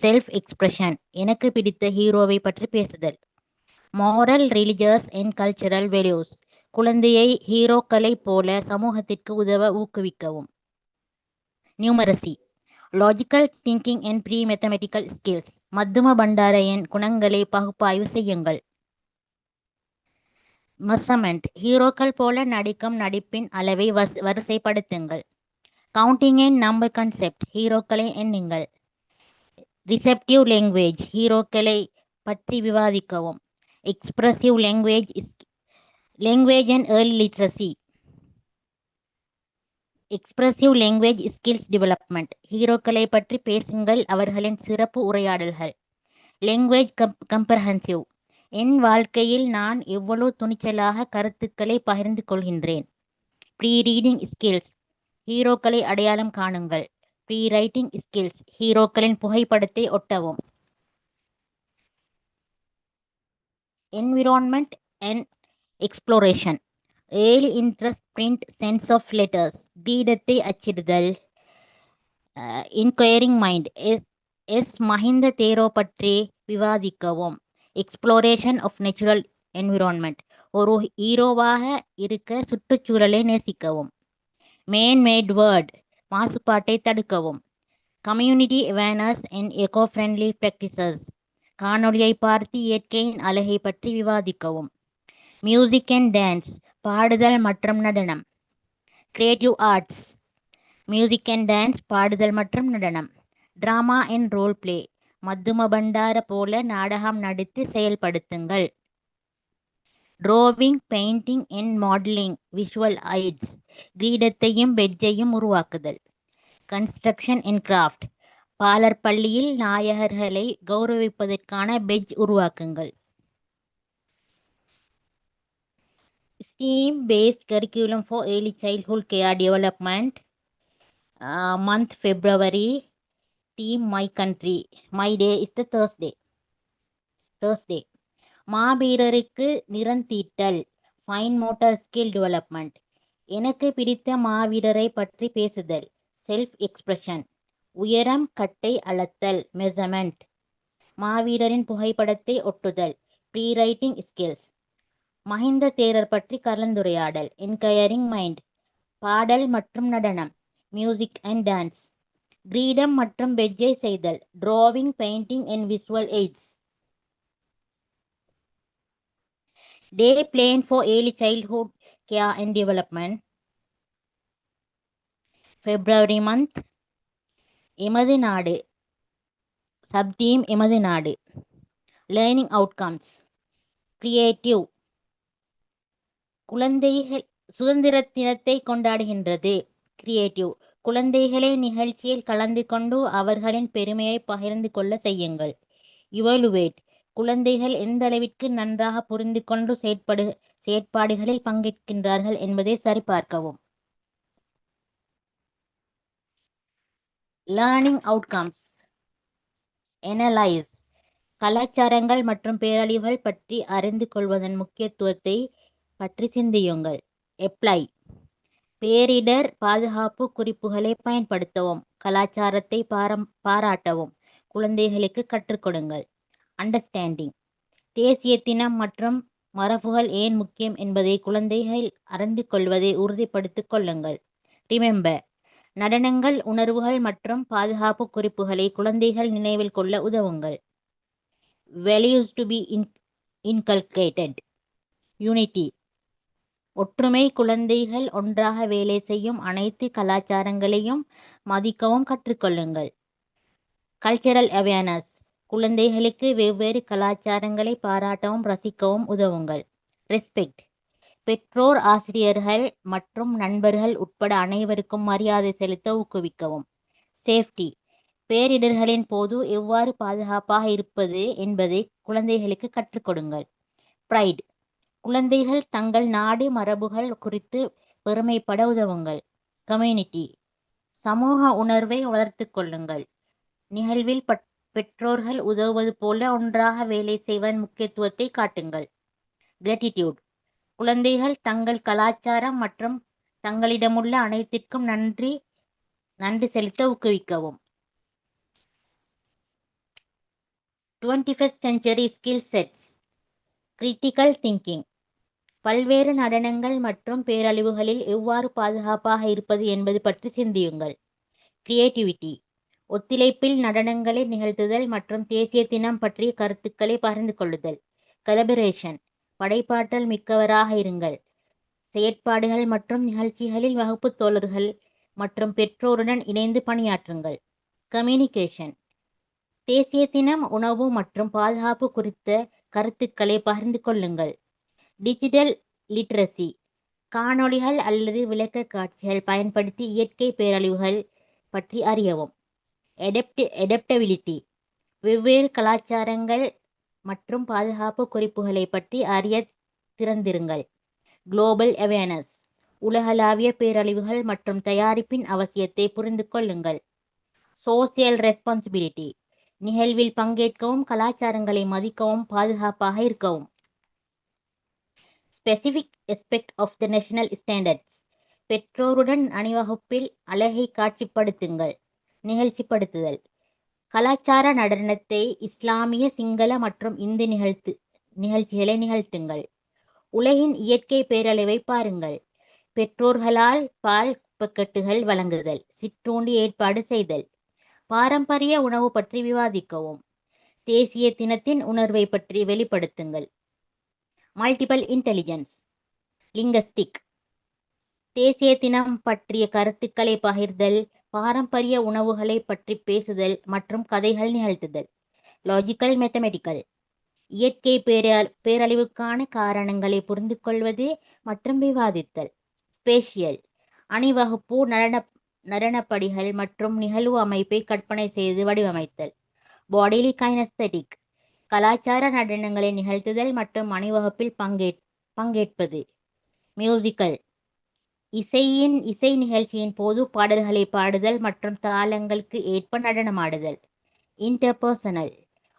Self expression. எனக்கு பிடித்த ஹீரோவை பற்றி பேசுதல். Moral, religious and cultural values. குழந்தையை ஹீரோக்களை போல சமூகத்திற்கு உதவ ஊக்குவிக்கவும். Numeracy. Logical thinking and pre mathematical skills. Madduma பண்டாரையின் குணங்களை பகுப்பாய்வு செய்யுங்கள். மெஷர்மெண்ட். ஹீரோக்கள் போல நடிக்கும் நடிப்பின் அளவை வரிசைப்படுத்துங்கள். Counting and number concept. ஹீரோக்களை எண்ணுங்கள். Receptive language. ஹீரோக்களை பற்றி விவாதிக்கவும். Expressive language and early literacy. Expressive language skills development. ஹீரோக்களை பற்றி பேசுங்கள், அவர்களின் சிறப்பு உரையாடல்கள். Language comprehensive. என் வாழ்க்கையில் நான் எவ்வளவு துணிச்சலாக கருத்துக்களை பகிர்ந்து கொள்கின்றேன். Pre reading skills. ஹீரோக்களை அடையாளம் காணுங்கள். Pre writing skills. ஹீரோக்களின் புகைப்படத்தை ஒட்டவும். Environment and exploration. Early interest print sense of letters. கீதத்தை அச்சிடுதல். Inquiring mind. S Mahinda Thero பற்றி விவாதிக்கவும். Exploration of natural environment. ஒரு ஹீரோவாக இருக்க சுற்றுச்சூழலை நேசிக்கவும். Man made world. மாசுபாட்டை தடுக்கவும். Community awareness and eco friendly practices. காணொலியை பார்த்து இயற்கையின் அழகை பற்றி விவாதிக்கவும். Music and dance. பாடுதல் மற்றும் நடனம். Creative arts. Music and dance, பாடுதல் மற்றும் நடனம். Drama and role play. Madduma Bandara போல நாடகம் நடித்து செயல்படுத்துங்கள். Drawing, painting and modelling. Visual aids. கிரீடத்தையும் பெட்ஜையும் உருவாக்குதல். Construction and craft. பாலர் பள்ளியில் நாயகர்களை கௌரவிப்பதற்கான பெட்ஜ் உருவாக்குங்கள். STEAM-based curriculum for early childhood care development. Month February. Theme My Country. My day is the Thursday. மாவீரருக்கு நிறந்தீட்டல். Fine motor skill development. எனக்கு பிடித்த மாவீரரை பற்றி பேசுதல். Self expression. உயரம் கட்டை அளத்தல். மெஷர்மெண்ட். மாவீரரின் புகைப்படத்தை ஒட்டுதல். Pre writing skills. Mahinda Thera பற்றி கலந்துரையாடல். Inquiring mind. பாடல் மற்றும் நடனம். Music and dance. கிரீடம் மற்றும் பெட்ஜை செய்தல். Drawing, painting and visual aids. Day plan for early childhood care and development. February month. எமது நாடு. Sub-theme எமது நாடு. Learning outcomes. Creative. குழந்தைகள் சுதந்திர தினத்தை கொண்டாடுகின்றது. Creative. குழந்தைகளை நிகழ்ச்சியில் கலந்து கொண்டு அவர்களின் பெருமையை பகிர்ந்து கொள்ள செய்யுங்கள். Evaluate. குழந்தைகள் எந்த அளவிற்கு நன்றாக புரிந்து கொண்டு செயற்பாடுகளில் பங்கேற்கின்றார்கள் என்பதை சரிபார்க்கவும். Learning outcomes. அனலைஸ். கலாச்சாரங்கள் மற்றும் பேரழிவுகள் பற்றி அறிந்து கொள்வதன் முக்கியத்துவத்தை பற்றி சிந்தியுங்கள். அப்ளை. பேரிடர் பாதுகாப்பு குறிப்புகளை பயன்படுத்தவும். கலாச்சாரத்தை பாராட்டவும். குழந்தைகளுக்கு கற்றுக் கொடுங்கள். அண்டர்ஸ்டாண்டிங். தேசிய தினம் மற்றும் மரபுகள் ஏன் முக்கியம் என்பதை குழந்தைகள் அறிந்து கொள்வதை உறுதிப்படுத்திக் கொள்ளுங்கள். ரிமெம்பர். நடனங்கள், உணர்வுகள் மற்றும் பாதுகாப்பு குறிப்புகளை குழந்தைகள் நினைவில் கொள்ள உதவுங்கள். Values to be inculcated. Unity. ஒற்றுமை. குழந்தைகள் ஒன்றாக வேலை செய்யும் அனைத்து கலாச்சாரங்களையும் மதிக்கவும் கற்றுக்கொள்ளுங்கள். Cultural awareness. குழந்தைகளுக்கு வெவ்வேறு கலாச்சாரங்களை பாராட்டவும் ரசிக்கவும் உதவுங்கள். ரெஸ்பெக்ட். பெற்றோர், ஆசிரியர்கள் மற்றும் நண்பர்கள் உட்பட அனைவருக்கும் மரியாதை செலுத்த ஊக்குவிக்கவும். சேஃப்டி. பேரிடர்களின் போது எவ்வாறு பாதுகாப்பாக இருப்பது என்பதை குழந்தைகளுக்கு கற்றுக் கொடுங்கள். ப்ரைட். குழந்தைகள் தங்கள் நாடு, மரபுகள் குறித்து பெருமைப்பட உதவுங்கள். கம்யூனிட்டி. சமூக உணர்வை வளர்த்துக் கொள்ளுங்கள். நிகழ்வில் பெற்றோர்கள் உதவுவது போல ஒன்றாக வேலை செய்வதன் முக்கியத்துவத்தை காட்டுங்கள். கிராட்டிடியூட். குழந்தைகள் தங்கள் கலாச்சாரம் மற்றும் தங்களிடமுள்ள அனைத்திற்கும் நன்றி செலுத்த ஊக்குவிக்கவும். 21st century skill sets. Critical thinking. பல்வேறு நடனங்கள் மற்றும் பேரழிவுகளில் எவ்வாறு பாதுகாப்பாக இருப்பது என்பது பற்றி சிந்தியுங்கள். கிரியேட்டிவிட்டி. ஒத்துழைப்பில் நடனங்களை நிகழ்த்துதல் மற்றும் தேசிய தினம் பற்றிய கருத்துக்களை பகிர்ந்து கொள்ளுதல். கொலபரேஷன். படைப்பாற்றல் மிக்கவராக இருங்கள். செயற்பாடுகள் மற்றும் நிகழ்ச்சிகளில் வகுப்பு தோழர்கள் மற்றும் பெற்றோருடன் இணைந்து பணியாற்றுங்கள். கம்யூனிகேஷன். தேசிய தினம், உணவு மற்றும் பாதுகாப்பு குறித்த கருத்துக்களை பகிர்ந்து கொள்ளுங்கள். Digital literacy. காணொளிகள் அல்லது விளக்க காட்சிகள் பயன்படுத்தி இயற்கை பேரழிவுகள் பற்றி அறியவும். அடாப்டபிலிட்டி. வெவ்வேறு கலாச்சாரங்கள் மற்றும் பாதுகாப்பு குறிப்புகளை பற்றி அறிய திறந்திருங்கள். Global awareness. உலகளாவிய பேரழிவுகள் மற்றும் தயாரிப்பின் அவசியத்தை புரிந்து கொள்ளுங்கள். Social responsibility. நிகழ்வில் பங்கேற்கவும் கலாச்சாரங்களை மதிக்கவும் பாதுகாப்பாக இருக்கவும். Specific aspect of the national standards. பெற்றோருடன் அணிவகுப்பில் அழகை காட்சிப்படுத்துங்கள். நிகழ்ச்சிப்படுத்துதல். கலாச்சார நடனத்தை இஸ்லாமிய, சிங்கள மற்றும் இந்து நிகழ்ச்சிகளை நிகழ்த்துங்கள். உலகின் இயற்கை பேரழிவை பாருங்கள். பெற்றோர்களால் பால் பக்கெட்டுகள் வழங்குதல். சிற்றுண்டி ஏற்பாடு செய்தல். பாரம்பரிய உணவு பற்றி விவாதிக்கவும். தேசிய தினத்தின் உணர்வை பற்றி வெளிப்படுத்துங்கள். Multiple intelligence. லிங்கஸ்டிக். தேசிய தினம் பற்றிய கருத்துக்களை பகிர்தல், பாரம்பரிய உணவுகளை பற்றி பேசுதல் மற்றும் கதைகள் நிகழ்த்துதல். Logical mathematical. இயற்கை பேரழிவுக்கான காரணங்களை புரிந்து கொள்வது மற்றும் விவாதித்தல். ஸ்பேஷியல். அணிவகுப்பு, நடனப்படிகள் மற்றும் நிகழ்வு அமைப்பை கற்பனை செய்து வடிவமைத்தல். பாடிலி கைனஸ்தெட்டிக். கலாச்சார நடனங்களை நிகழ்த்துதல் மற்றும் அணிவகுப்பில் பங்கேற்பது. மியூசிக்கல் இசை நிகழ்ச்சியின் போது பாடல்களை பாடுதல் மற்றும் தாளங்களுக்கு ஏற்ப நடனமாடுதல். இன்டர்பர்சனல்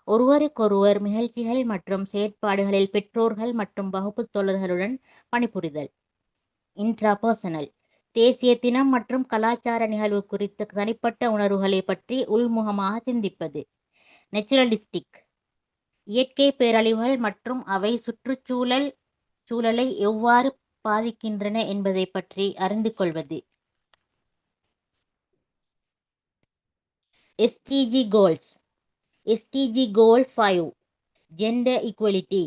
ஒருவருக்கொருவர் நிகழ்ச்சிகள் மற்றும் செயற்பாடுகளில் பெற்றோர்கள் மற்றும் வகுப்பு தோழர்களுடன் பணிபுரிதல். இன்ட்ராபர்சனல் தேசிய தினம் மற்றும் கலாச்சார நிகழ்வு குறித்த தனிப்பட்ட உணர்வுகளை பற்றி உள்முகமாக சிந்திப்பது. நெச்சுரலிஸ்டிக் இயற்கை பேரழிவுகள் மற்றும் அவை சுற்றுச்சூழலை எவ்வாறு பாதிக்கின்றன என்பதை பற்றி அறிந்து கொள்வது. SDG கோல்ஸ் SDG கோல் 5 ஜெண்டர் ஈக்குவலிட்டி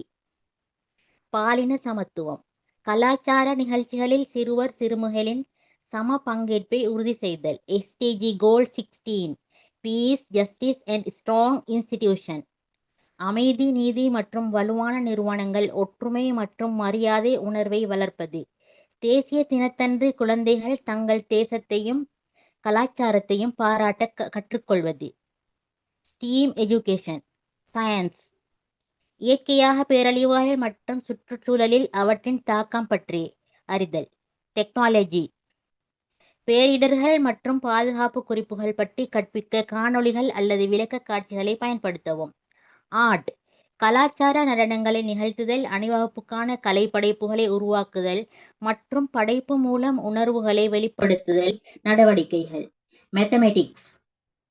பாலின சமத்துவம். கலாச்சார நிகழ்ச்சிகளில் சிறுவர் சிறுமிகளின் சம பங்கேற்பை உறுதி செய்தல். SDG goal 16 piece justice and strong institution அமைதி நீதி மற்றும் வலுவான நிறுவனங்கள் ஒற்றுமை மற்றும் மரியாதை உணர்வை வளர்ப்பது. தேசிய தினத்தன்று குழந்தைகள் தங்கள் தேசத்தையும் கலாச்சாரத்தையும் பாராட்ட கற்றுக்கொள்வது. ஸ்டீம் எஜுகேஷன் சயின்ஸ் இயற்கையாக பேரழிவுகள் மற்றும் சுற்றுச்சூழலில் அவற்றின் தாக்கம் பற்றி அறிதல். டெக்னாலஜி பேரிடர்கள் மற்றும் பாதுகாப்பு குறிப்புகள் பற்றி கற்பிக்க காணொளிகள் அல்லது விளக்க காட்சிகளை பயன்படுத்தவும். ஆர்ட் கலாச்சார நடனங்களை நிகழ்த்துதல் அணிவகுப்புக்கான கலை படைப்புகளை உருவாக்குதல் மற்றும் படைப்பு மூலம் உணர்வுகளை வெளிப்படுத்துதல் நடவடிக்கைகள். மேத்தமெட்டிக்ஸ்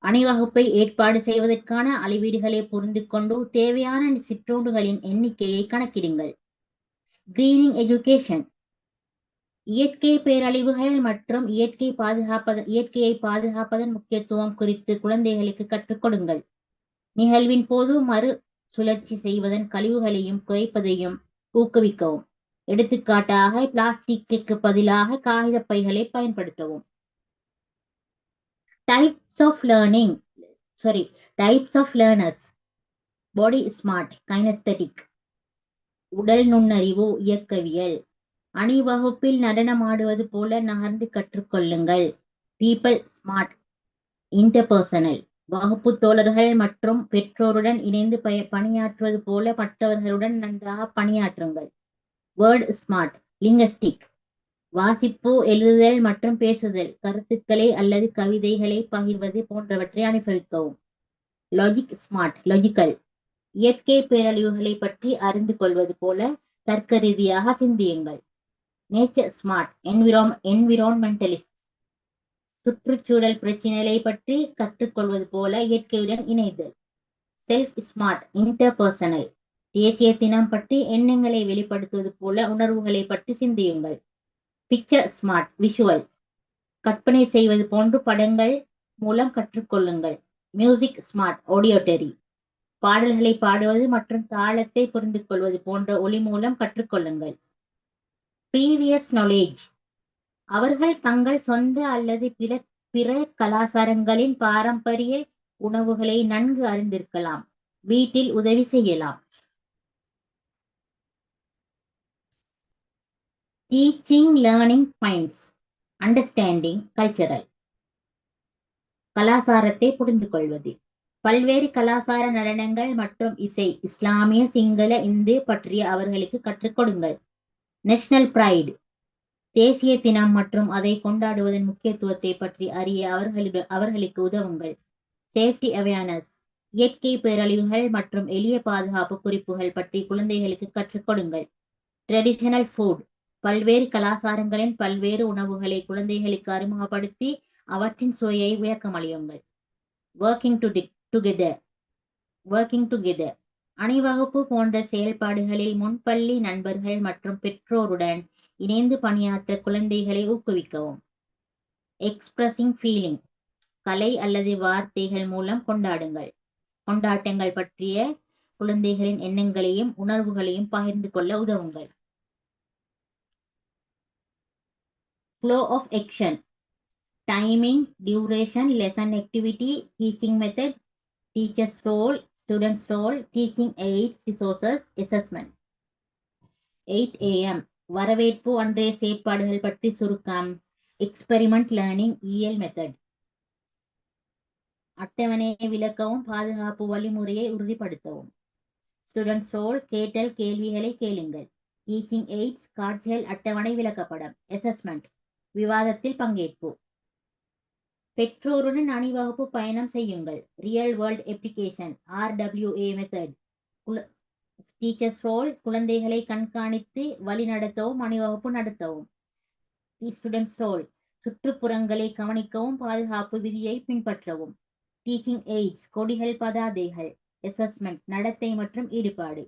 அணிவகுப்பை ஏற்பாடு செய்வதற்கான அளவீடுகளை புரிந்து கொண்டு தேவையான சிற்றோண்டுகளின் எண்ணிக்கையை கணக்கிடுங்கள். கிரீனிங் எஜுகேஷன் இயற்கை பேரழிவுகள் மற்றும் இயற்கையை பாதுகாப்பதன் முக்கியத்துவம் குறித்து குழந்தைகளுக்கு கற்றுக் கொடுங்கள். நிகழ்வின் போது மறு சுழற்சி செய்வதன் கழிவுகளையும் குறைப்பதையும் ஊக்குவிக்கவும். எடுத்துக்காட்டாக பிளாஸ்டிக்கு பதிலாக காகித பைகளை பயன்படுத்தவும். Types of learners body smart kinaesthetic உடல் நுண்ணறிவு இயக்கவியல் அணிவகுப்பில் நடனமாடுவது போல நகர்ந்து கற்றுக்கொள்ளுங்கள். பீப்பிள் ஸ்மார்ட் இன்டர்பர்சனல் வகுப்பு தோழர்கள் மற்றும் பெற்றோருடன் இணைந்து பணியாற்றுவது போல மற்றவர்களுடன் நன்றாக பணியாற்றுங்கள். வேர்ட் ஸ்மார்ட் லிங்குஸ்டிக் வாசிப்பு எழுதுதல் மற்றும் பேசுதல் கருத்துக்களை அல்லது கவிதைகளை பகிர்வது போன்றவற்றை அனுபவிக்கவும். லாஜிக் ஸ்மார்ட் லாஜிக்கல் இயற்கை பேரழிவுகளை பற்றி அறிந்து கொள்வது போல தர்க்க ரீதியாக சிந்தியுங்கள். நேச்சர் ஸ்மார்ட் என்விரான்மெண்டலிஸ்ட் சுற்றுச்சூழல் பிரச்சினைகளை பற்றி கற்றுக்கொள்வது போல இயற்கையுடன் இணைதல். செல்ஃப் ஸ்மார்ட் இன்டர்பர்சனல் தேசிய தினம் பற்றி எண்ணங்களை வெளிப்படுத்துவது போல உணர்வுகளை பற்றி சிந்தியுங்கள். பிக்சர் ஸ்மார்ட் விஷுவல் கற்பனை செய்வது போன்று படங்கள் மூலம் கற்றுக்கொள்ளுங்கள். மியூசிக் ஸ்மார்ட் ஆடியோட்டரி பாடல்களை பாடுவது மற்றும் தாளத்தை புரிந்து கொள்வது போன்ற ஒலி மூலம் கற்றுக்கொள்ளுங்கள். ப்ரீவியஸ் நாலேஜ் அவர்கள் தங்கள் சொந்த அல்லது பிற கலாச்சாரங்களின் பாரம்பரிய உணவுகளை நன்கு அறிந்திருக்கலாம். வீட்டில் உதவி செய்யலாம். Teaching learning points understanding cultural கலாச்சாரத்தை புரிந்து கொள்வது. பல்வேறு கலாச்சார நடனங்கள் மற்றும் இசை இஸ்லாமிய சிங்கள இந்து பற்றிய அவர்களுக்கு கற்றுக் கொடுங்கள். நேஷனல் பிரைட் தேசிய தினம் மற்றும் அதை கொண்டாடுவதன் முக்கியத்துவத்தை பற்றி அறிய அவர்களுக்கு உதவுங்கள். சேஃப்டி அவேர்னஸ் இயற்கை பேரழிவுகள் மற்றும் எளிய பாதுகாப்பு குறிப்புகள் பற்றி குழந்தைகளுக்கு கற்றுக் கொடுங்கள். ட்ரெடிஷனல் ஃபுட் பல்வேறு கலாச்சாரங்களின் பல்வேறு உணவுகளை குழந்தைகளுக்கு அறிமுகப்படுத்தி அவற்றின் சுவையை விளக்கமளியுங்கள். ஒர்க்கிங் டுகெதர் அணிவகுப்பு போன்ற செயல்பாடுகளில் முன்பள்ளி நண்பர்கள் மற்றும் பெற்றோருடன் இணைந்து பணியாற்ற குழந்தைகளை ஊக்குவிக்கவும். எக்ஸ்பிரஸிங் ஃபீலிங் கலை அல்லது வார்த்தைகள் மூலம் கொண்டாட்டங்கள் பற்றிய குழந்தைகளின் எண்ணங்களையும் உணர்வுகளையும் பகிர்ந்து கொள்ள உதவுங்கள். Flow of action timing duration lesson activity teaching method teachers role students role teaching aids resources assessment. 8 AM வரவேற்பு அன்றைய செயற்பாடுகள் பற்றி சுருக்கம். எக்ஸ்பெரிமெண்ட் லேர்னிங் EL மெத்தட் அட்டவணையை விளக்கவும் பாதுகாப்பு வழிமுறையை உறுதிப்படுத்தவும். ஸ்டூடெண்ட்ஸ் ரோல் கேட்டல் கேள்விகளை கேளுங்கள். டீச்சிங் எய்ட்ஸ் காட்சிகள் அட்டவணை விளக்கப்படம். அசஸ்மெண்ட் விவாதத்தில் பங்கேற்பு. பெற்றோருடன் அணிவகுப்பு பயணம் செய்யுங்கள். Real world application RWA method. Teachers role குழந்தைகளை கண்காணித்து வழிநடத்தவும் அணிவகுப்பு நடத்தவும். ஸ்டூடெண்ட்ஸ் ரோல் சுற்றுப்புறங்களை கவனிக்கவும் பாதுகாப்பு விதியை பின்பற்றவும். டீச்சிங் எய்ட்ஸ் கொடிகள் பதாதைகள். அசஸ்மெண்ட் நடத்தை மற்றும் ஈடுபாடு.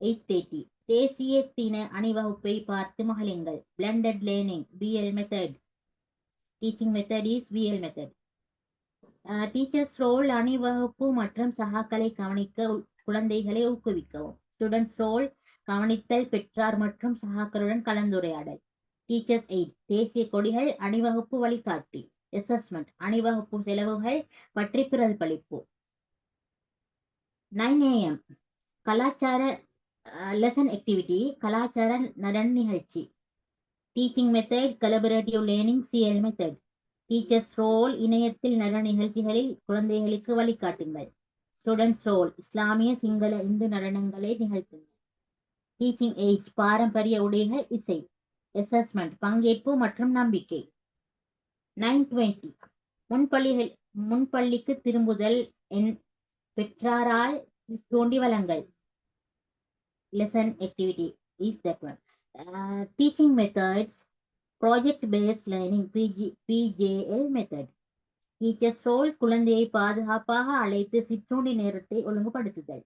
8:30 தேசிய தின அணிவகுப்பை பார்த்து மகிழுங்கள். Blended learning BL method. Teaching method is BL method. Teachers role அணிவகுப்பு மற்றும் சகாக்களை கவனிக்க குழந்தைகளை ஊக்குவிக்கவும். ஸ்டூடெண்ட்ஸ் ரோல் கவனித்தல் பெற்றார் மற்றும் சகாக்களுடன் கலந்துரையாடல். டீச்சர்ஸ் எய்ட் தேசிய கொடிகள் அணிவகுப்பு வழிகாட்டி. அசஸ்மெண்ட் அணிவகுப்பு செலவுகள் பற்றி பிரதிபலிப்பு. 9 AM கலாச்சார லெசன் ஆக்டிவிட்டி கலாச்சார நடன் நிகழ்ச்சி. Teaching method collaborative learning CL method. Teachers role இணையத்தில் நட நிகழ்ச்சிகளில் குழந்தைகளுக்கு வழிகாட்டுங்கள். ஸ்டூடெண்ட்ஸ் ரோல் இஸ்லாமிய சிங்கள இந்து நடனங்களை நிகழ்த்துங்கள். டீச்சிங் எய்ட்ஸ் பாரம்பரிய உடைகள் இசை. அசஸ்மெண்ட் பங்கேற்பு மற்றும் நம்பிக்கை. 9:20 முன்பள்ளிக்கு திரும்புதல் பெற்றாரால் தூண்டி வழங்கல். Lesson activity is that one. Teaching methods project based learning PJL method. Teachers role குழந்தையை பாதுகாப்பாக அழைத்து சிற்றுண்டி நேரத்தை ஒழுங்குபடுத்துதல்.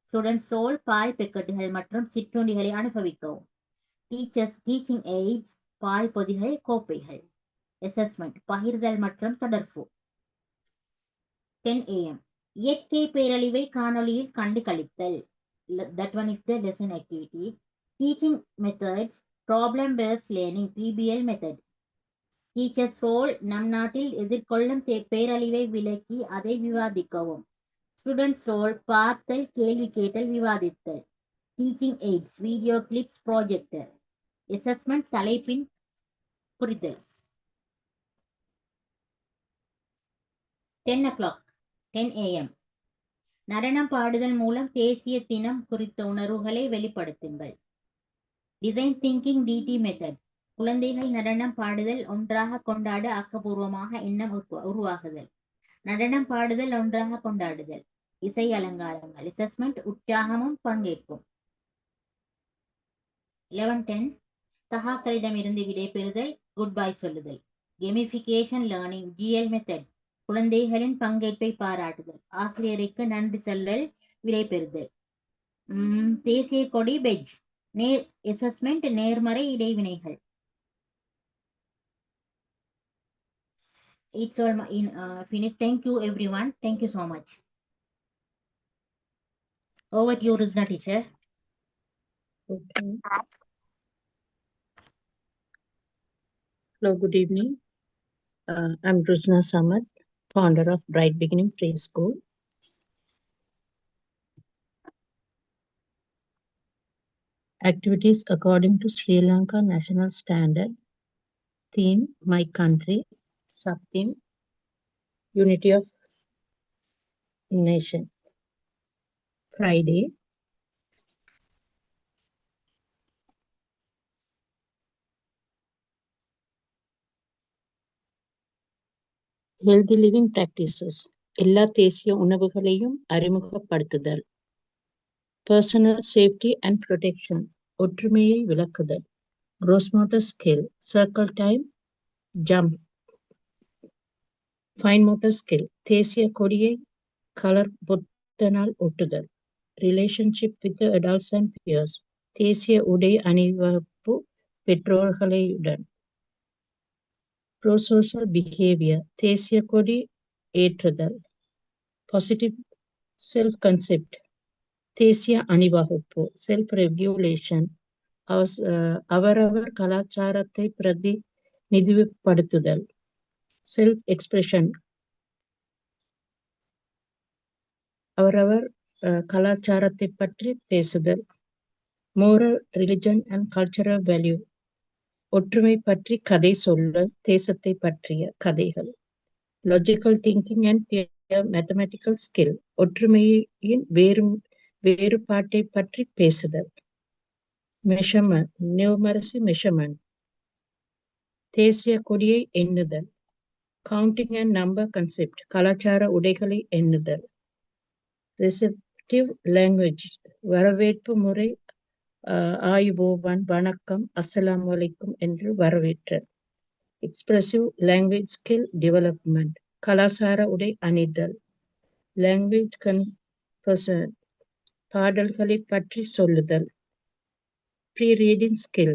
ஸ்டூடெண்ட்ஸ் ரோல் பால் பெக்கெட்டுகள் மற்றும் சிற்றுண்டிகளை அனுபவிக்கவும். டீச்சிங் எய்ட்ஸ் பால் பொதிகள் கோப்பைகள். அசஸ்மெண்ட் பகிர்தல் மற்றும் தொடர்பு. 10 AM இயற்கை பேரழிவை காணொளியில் கண்டு கழித்தல். That one is the lesson activity. Teaching methods problem based learning PBL method. Teachers role நம் நாட்டில் எதிர்கொள்ளும் பேரழிவை விளக்கி அதை விவாதிக்கவும். Students role பார்த்தல் கேள்வி கேட்டல் விவாதித்தல். Teaching aids video clips projector. Assessment தலைப்பின் புரிதல். 10 AM நடனம் பாடுதல் மூலம் தேசிய தினம் குறித்த உணர்வுகளை வெளிப்படுத்துங்கள். Design thinking DT method. குழந்தைகள் நடனம் பாடுதல் ஒன்றாக கொண்டாட ஆக்கப்பூர்வமாக எண்ணம் உருவாகுதல். நடனம் பாடுதல் ஒன்றாக கொண்டாடுதல். இசை அலங்காரங்கள். அசஸ்மெண்ட் உற்சாகமும் பங்கேற்பும். 11:10 சகாக்களிடமிருந்து விடைபெறுதல் குட் பை சொல்லுதல். கெமிஃபிகேஷன் லேர்னிங் GL மெத்தட். குழந்தைகளின் பங்கேற்பை பாராட்டுதல். ஆசிரியருக்கு நன்றி சொல்லல் விடைபெறுதல். தேசிய கொடி பெஜ். அசஸ்மெண்ட் நேர்மறை இடைவினைகள். It's all finished. Thank you everyone. Thank you so much. Over to you, Ruzna teacher. Okay. Hello, good evening. I'm Ruzna Samad, founder of Bright Beginning Preschool. Activities according to Sri Lanka National Standard. Theme, My Country. Sub-theme, Unity of Nation. Friday. Healthy living practices. எல்லா தேசிய உணவுகளையும் அறிமுகப்படுத்துதல். Personal safety and protection. ஒற்றுமையை விளக்குதல். Gross motor skill. Circle time. Jump. Fine motor skill. தேசிய கொடியை colour பொத்தனால் ஒட்டுதல். Relationship with the adults and peers. தேசிய உடை அணிவகுப்பு பெற்றோர்களுடன். Prosocial behavior. தேசிய கொடி ஏற்றுதல். Positive self-concept. தேசிய அணிவகுப்பு. Self-regulation. அவரவர் கலாச்சாரத்தை பிரதிநிதிப்படுத்துதல். Self-expression. அவரவர் கலாச்சாரத்தை பற்றி பேசுதல். Moral, religion and cultural value. ஒற்றுமை பற்றி கதை சொல்லல். தேசத்தை பற்றிய கதைகள். Logical thinking and mathematical skill. ஒற்றுமையின் வேறுபாட்டை பற்றி பேசுதல். measurement, numeracy measurement, தேசிய கொடியை எண்ணுதல், counting and number concept, கலாச்சார உடைகளை எண்ணுதல், receptive language, வரவேற்பு முறை, ஆயுபோவான், வணக்கம், அஸ்ஸலாமு அலைக்கும் என்று வரவேற்றல், expressive language skill development, கலாச்சார உடை அணிதல், language conversion, பாடல்களை பற்றி சொல்லுதல், pre-reading skill,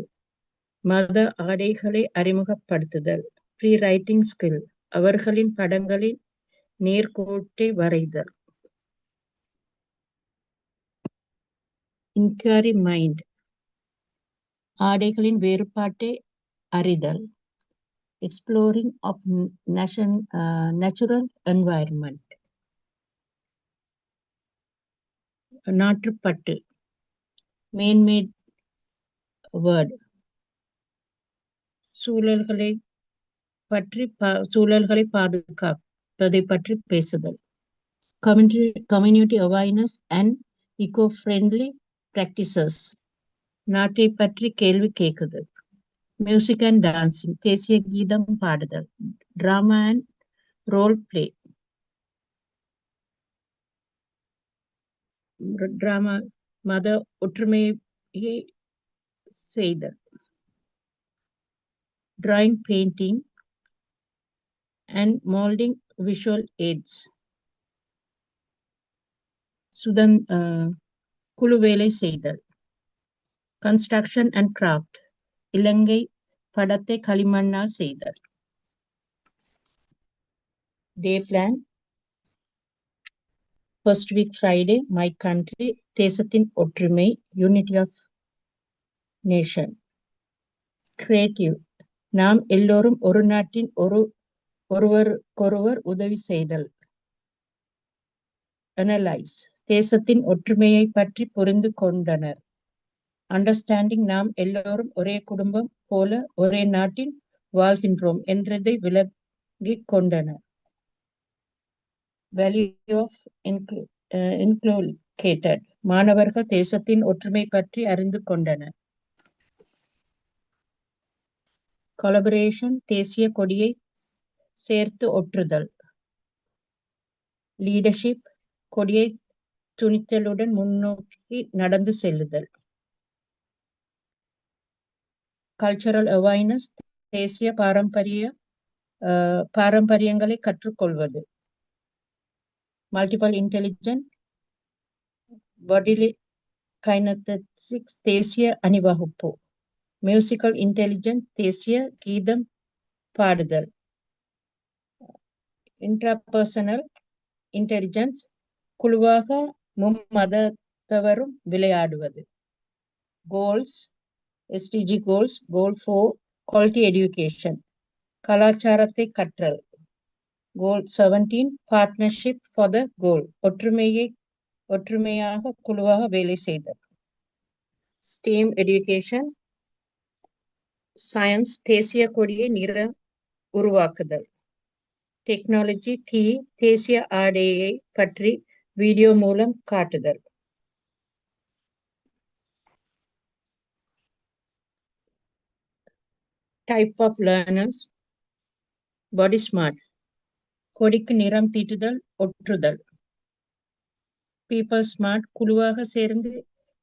மத ஆடைகளை அறிமுகப்படுத்துதல், pre-writing skill, அவர்களின் படங்களின் நேர்கோட்டை வரைதல், inquiry mind, ஆடைகளின் வேறுபாட்டை அறிதல், exploring of natural environment, நாட்டுப்பட்டு, man-made word, சூழல்களை பாதுகாப்பதை பற்றி பேசுதல், community awareness and eco-friendly practices, நாட்டை பற்றி கேள்வி கேட்குதல், music and dancing, தேசிய கீதம் பாடுதல், drama and role play, drama மத ஒற்றுமையை செய்தல், drawing, painting and molding visual aids, குழு வேலை செய்தல், construction and craft, இலங்கை படத்தை களிமண்ணால் செய்தல், day plan, first week Friday, my country, தேசத்தின் ஒற்றுமை, unity of nation, creative, நாம் எல்லோரும் ஒரு நாட்டின் ஒருவருக்கொருவர் உதவி செய்தல், analyze, தேசத்தின் ஒற்றுமையை பற்றி புரிந்து கொண்டனர், understanding, நாம் எல்லோரும் ஒரே குடும்பம் போல ஒரே நாட்டில் வாழ்கின்றோம் என்றதை விளங்கிக் கொண்டனர், value of inculcated, மாணவர்கள் தேசத்தின் ஒற்றுமை பற்றி அறிந்து கொண்டனர், collaboration, தேசிய கொடியை சேர்த்து ஒற்றுதல், leadership, கொடியை துணிச்சலுடன் முன்னோக்கி நடந்து செல்லுதல், cultural awareness, தேசிய பாரம்பரியங்களை கற்றுக்கொள்வது, multiple intelligence, bodily kinesthetics, தேசிய அணிவகுப்பு, musical intelligence, தேசிய கீதம் பாடுதல், intrapersonal intelligence, குழுவாக மும்மதத்தவரும் விளையாடுவது, goals, SDG goals, goal 4, quality education, கலாச்சாரத்தை கற்றல், goal 17, partnership for the goal, ஒற்றுமையாக குழுவாக வேலை செய்தல், STEAM education, science, தேசிய கொடியை உருவாக்குதல், டெக்னாலஜி, தேசிய ஆடையை பற்றி வீடியோ மூலம் காட்டுதல், type of learners, body smart, கொடிக்கு நிறம் தீட்டுதல், ஒற்றுதல், people smart, குழுவாக சேர்ந்து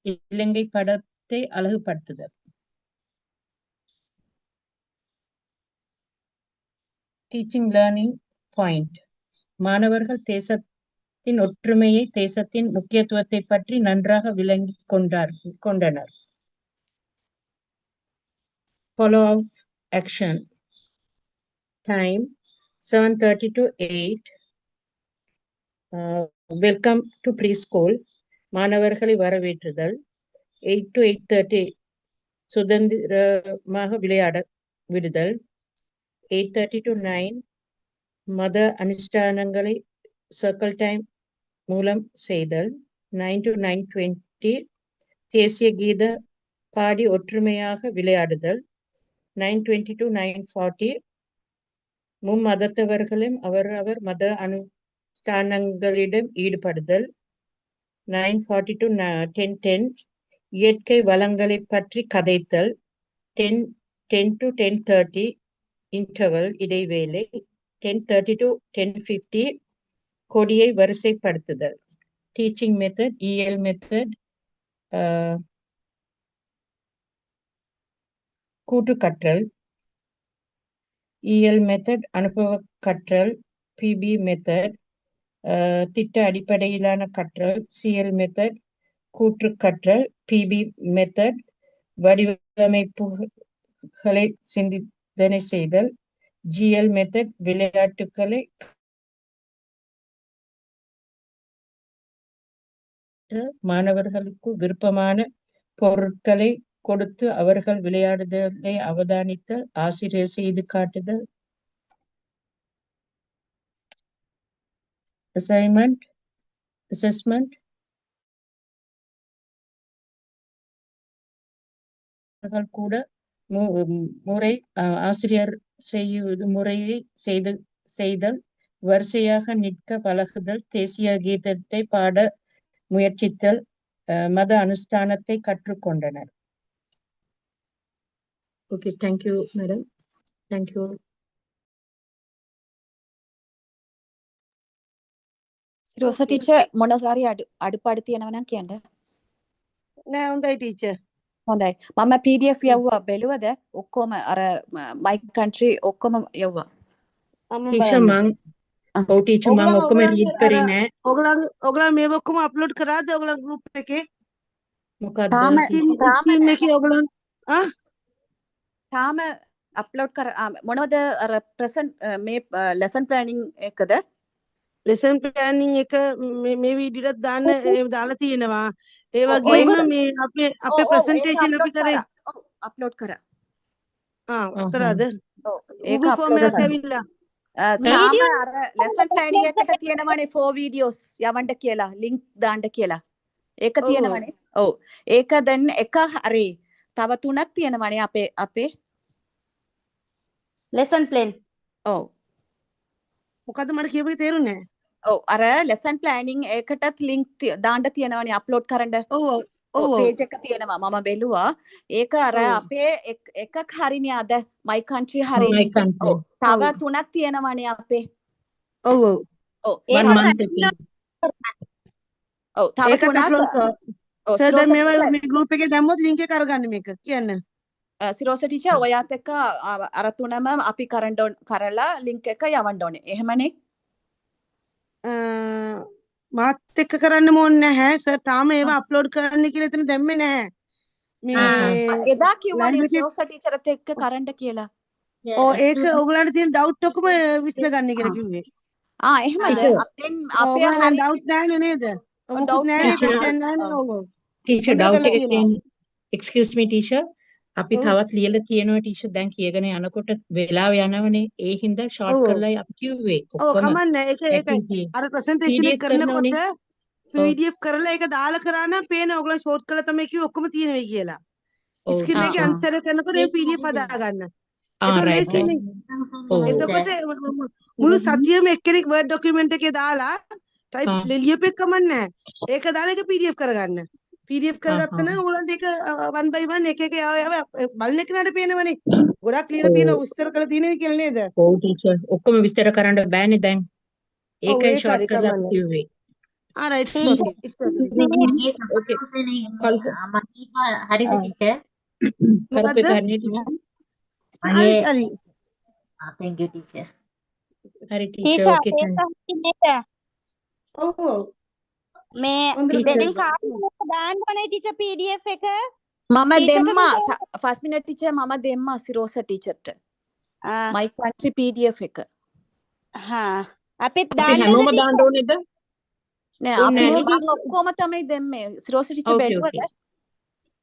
இலங்கை படத்தை அழகுபடுத்துதல், teaching learning point, மாணவர்கள் தேசத்தின் ஒற்றுமையை, தேசத்தின் முக்கியத்துவத்தை பற்றி நன்றாக விளங்கிக் கொண்டனர், follow up action, time 7:30 to 8, welcome to preschool, மாணவர்களை வரவேற்றுதல், 8 to 8:30 சுதந்திரமாக விளையாட விடுதல், 8:30 to 9 மத அனுஷ்டானங்களை சர்க்கிள் டைம் மூலம் செய்தல், 9 to 9:20 தேசிய கீத பாடி ஒற்றுமையாக விளையாடுதல், 9:20 to 9:40 மும்மதத்தவர்களும் அவரவர் மத அனுஷ்டானங்களிடம் ஈடுபடுதல், 9:40 to 10:10 இயற்கை வளங்களைப் பற்றி கதைத்தல் 10 to 10:30 இன்டர்வல் இடைவேளை 10:30 to 10:50 கொடியை வரிசைப்படுத்துதல் டீச்சிங் மெத்தட் EL மெத்தட் கூட்டு கற்றல் EL மெத்தட் அனுபவ கற்றல் PB மெத்தட் திட்ட அடிப்படையிலான கற்றல் CL மெத்தட் கூற்று கற்றல் PB மெத்தட் வடிவமைப்புகளை சிந்தனை செய்தல் GL மெத்தட் விளையாட்டுகளை மாணவர்களுக்கு விருப்பமான பொருட்களை கொடுத்து அவர்கள் விளையாடுதலை அவதானித்தல் ஆசிரியர் செய்து காட்டுதல் அசைன்மெண்ட் அசஸ்மெண்ட் கூட முறை ஆசிரியர் செய்யும் முறையை செய்தல் வரிசையாக நிற்க பழகுதல் தேசிய கீதத்தை பாட முயற்சித்தல் மத அனுஷ்டானத்தை கற்றுக்கொண்டனர். Okay, thank you, madam. Thank you. Sirosa teacher මොනසාරි අඩුපාඩු තියෙනවා නම් කියන්න. නෑ හොඳයි ටීචර්. හොඳයි. මම PDF යවුවා බැලුවද? ඔක්කොම අර my country ඔක්කොම යවුවා. Teacher මං teacher මං ඔක්කොම read කරේ නෑ. ඔයගොල්ලෝ මේව ඔක්කොම අප්ලෝඩ් කරාද ඔයගොල්ලෝ group එකේ? මොකක්ද? තාම එකේ ඔයගොල්ලෝ තාම අප්ලෝඩ් කර මොනවද අර present මේ lesson planning එකද? lesson planning එක මේ වීඩියෝට දාලා තියෙනවා. ඒ වගේම මේ අපේ presentation අපි කරේ. ඔව් අප්ලෝඩ් කරා. කරාද? ඒක Google form අප්ලෝඩ් එකක් ඇවිල්ලා. තාම අර lesson planning එකට තියෙනවනේ 4 videos යවන්න කියලා link දාන්න කියලා. ඒක තියෙනවනේ. ඔව්. ඒක දැන් එක හරි. තව 3ක් තියෙනවනේ අපේ lesson plan. ඔව්. මොකද්ද මට කියපේ තේරුන්නේ නැහැ. ඔව් අර lesson planning එකටත් link දාන්න තියෙනවනේ අප්ලෝඩ් කරන්න. ඔව් page එක තියෙනවා මම බැලුවා. ඒක අර අපේ එකක් හරිනේ අද my country හරිනේ. ඔව්. තව 3ක් තියෙනවනේ අපේ. ඔව් ඔව්. one month ඔව් තව 3ක්. සර් දැන් මේවා මේ group එකේ දැම්මොත් link එක අරගන්න මේක කියන්න. සිරෝස ටීචර් ඔයාත් එක්ක අර තුනම අපි කරලා link එක යවන්න ඕනේ. එහෙමනේ? මාත් එක්ක කරන්න ඕනේ නැහැ සර්. තාම ඒවා අප්ලෝඩ් කරන්න කියලා එතන දැම්මේ නැහැ. මේ එදා කිව්වනේ සිරෝස ටීචර්ත් එක්ක කරන්න කියලා. ඒක ඕගලන්ට තියෙන ඩවුට් ඔක්කොම විසඳගන්න කියලා කිව්වේ. එහෙමද? අපෙන් අපේ හරිය ඩවුට් නැහැ නේද? මොකුත් නැහැ ටීචර් ඩවුට් එක කියන්නේ excuse me teacher අපි තවත් ලියලා තියෙනවා ටීචර් දැන් කියගෙන යනකොට වෙලාව යනවනේ ඒ හින්දා ෂෝට් කරලා අපි කිව්වේ ඔක්කොම කමන්නේ ඒකයි අර ප්‍රසන්ටේෂන් එක කරනකොට PDF කරලා ඒක දාලා කරා නම් පේන ඔයගොල්ලෝ ෂෝට් කරලා තමයි කිව්වේ ඔක්කොම තියෙන වෙයි කියලා ස්ක්‍රීන් එකේ ආන්සර් කරනකොට මේ PDF හදා ගන්න එතකොට මුළු සතියෙම එක්කෙනෙක් වර්ඩ් ડોකියුමන්ට් එකේ දාලා ටයිප් ලියපෙක් කමන්නේ ඒක දාලා ඒක PDF කරගන්න PDF කරගත්තා නම් ඕගොල්ලන්ට ඒක one by one එක එක යාව බලන එකනට පේනවනේ. ගොඩක් ලියලා තියෙන උත්තර කරලා තියෙනවි කියලා නේද? ඔව් ටීචර්. ඔක්කොම විස්තර කරන්න බෑනේ දැන්. ඒකයි ෂෝට් කරලා කිව්වේ. right. Okay. හරිද ටීචර්? කරපේ කරන්නේ ටීචර්. හරි. thank you teacher. හරි ටීචර්. Okay. මේ දෙලින් කාර්යයක් දාන්න ඕනේ ටීචර් PDF එක මම දෙම්මා ෆස්ට් මිනිට් ටීචර් මම දෙම්මා සිරෝස ටීචර්ට my country PDF එක අපිත් දාන්න ඕනේද නෑ අපි මම ඔක්කොම තමයි දෙන්නේ සිරෝස ටීචර් බැලුවද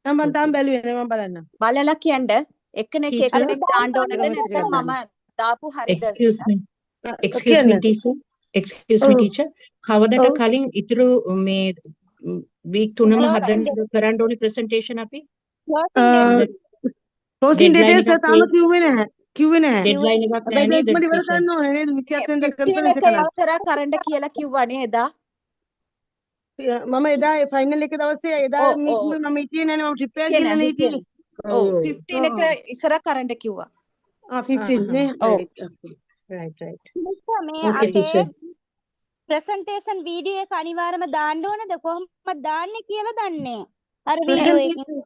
මම තාම බැලුවේ නෑ මම බලන්න බලලා කියන්න එක්කෙනෙක් එකෙනෙක් දාන්න ඕනද නැත්නම් මම දාපු හරිද excuse me teacher කවදට කලින් ඉතුරු මේ week 3ම හදන්න කරන්න ඕනේ presentation අපි closing details තාම කිව්වේ නැහැ deadline එකක් නැහැ නේද මම ඉවර කරන්න ඕනේ නේද 27 වෙනිදා කරන්න කියලා කිව්වනේ එදා මම එදා ෆයිනල් එක දවසේ එදා ඔව්, මීටින් ඔව්. මම හිටියේ නෑනේ මම ට්‍රිප් එක කියන ගිහලා නේ හිටියන. හිටියේ. ඔව් Oh, 15 එක ඉස්සර කරන්න කිව්වා. 15 නේ. ඔව්. right okay. right. මේ Okay, අපේ teacher. ප්‍රසන්ටේෂන් වීඩියෝ එක අනිවාර්යයෙන්ම දාන්න ඕනද කොහොමද දාන්නේ කියලා දන්නේ. අර වීඩියෝ එකකින්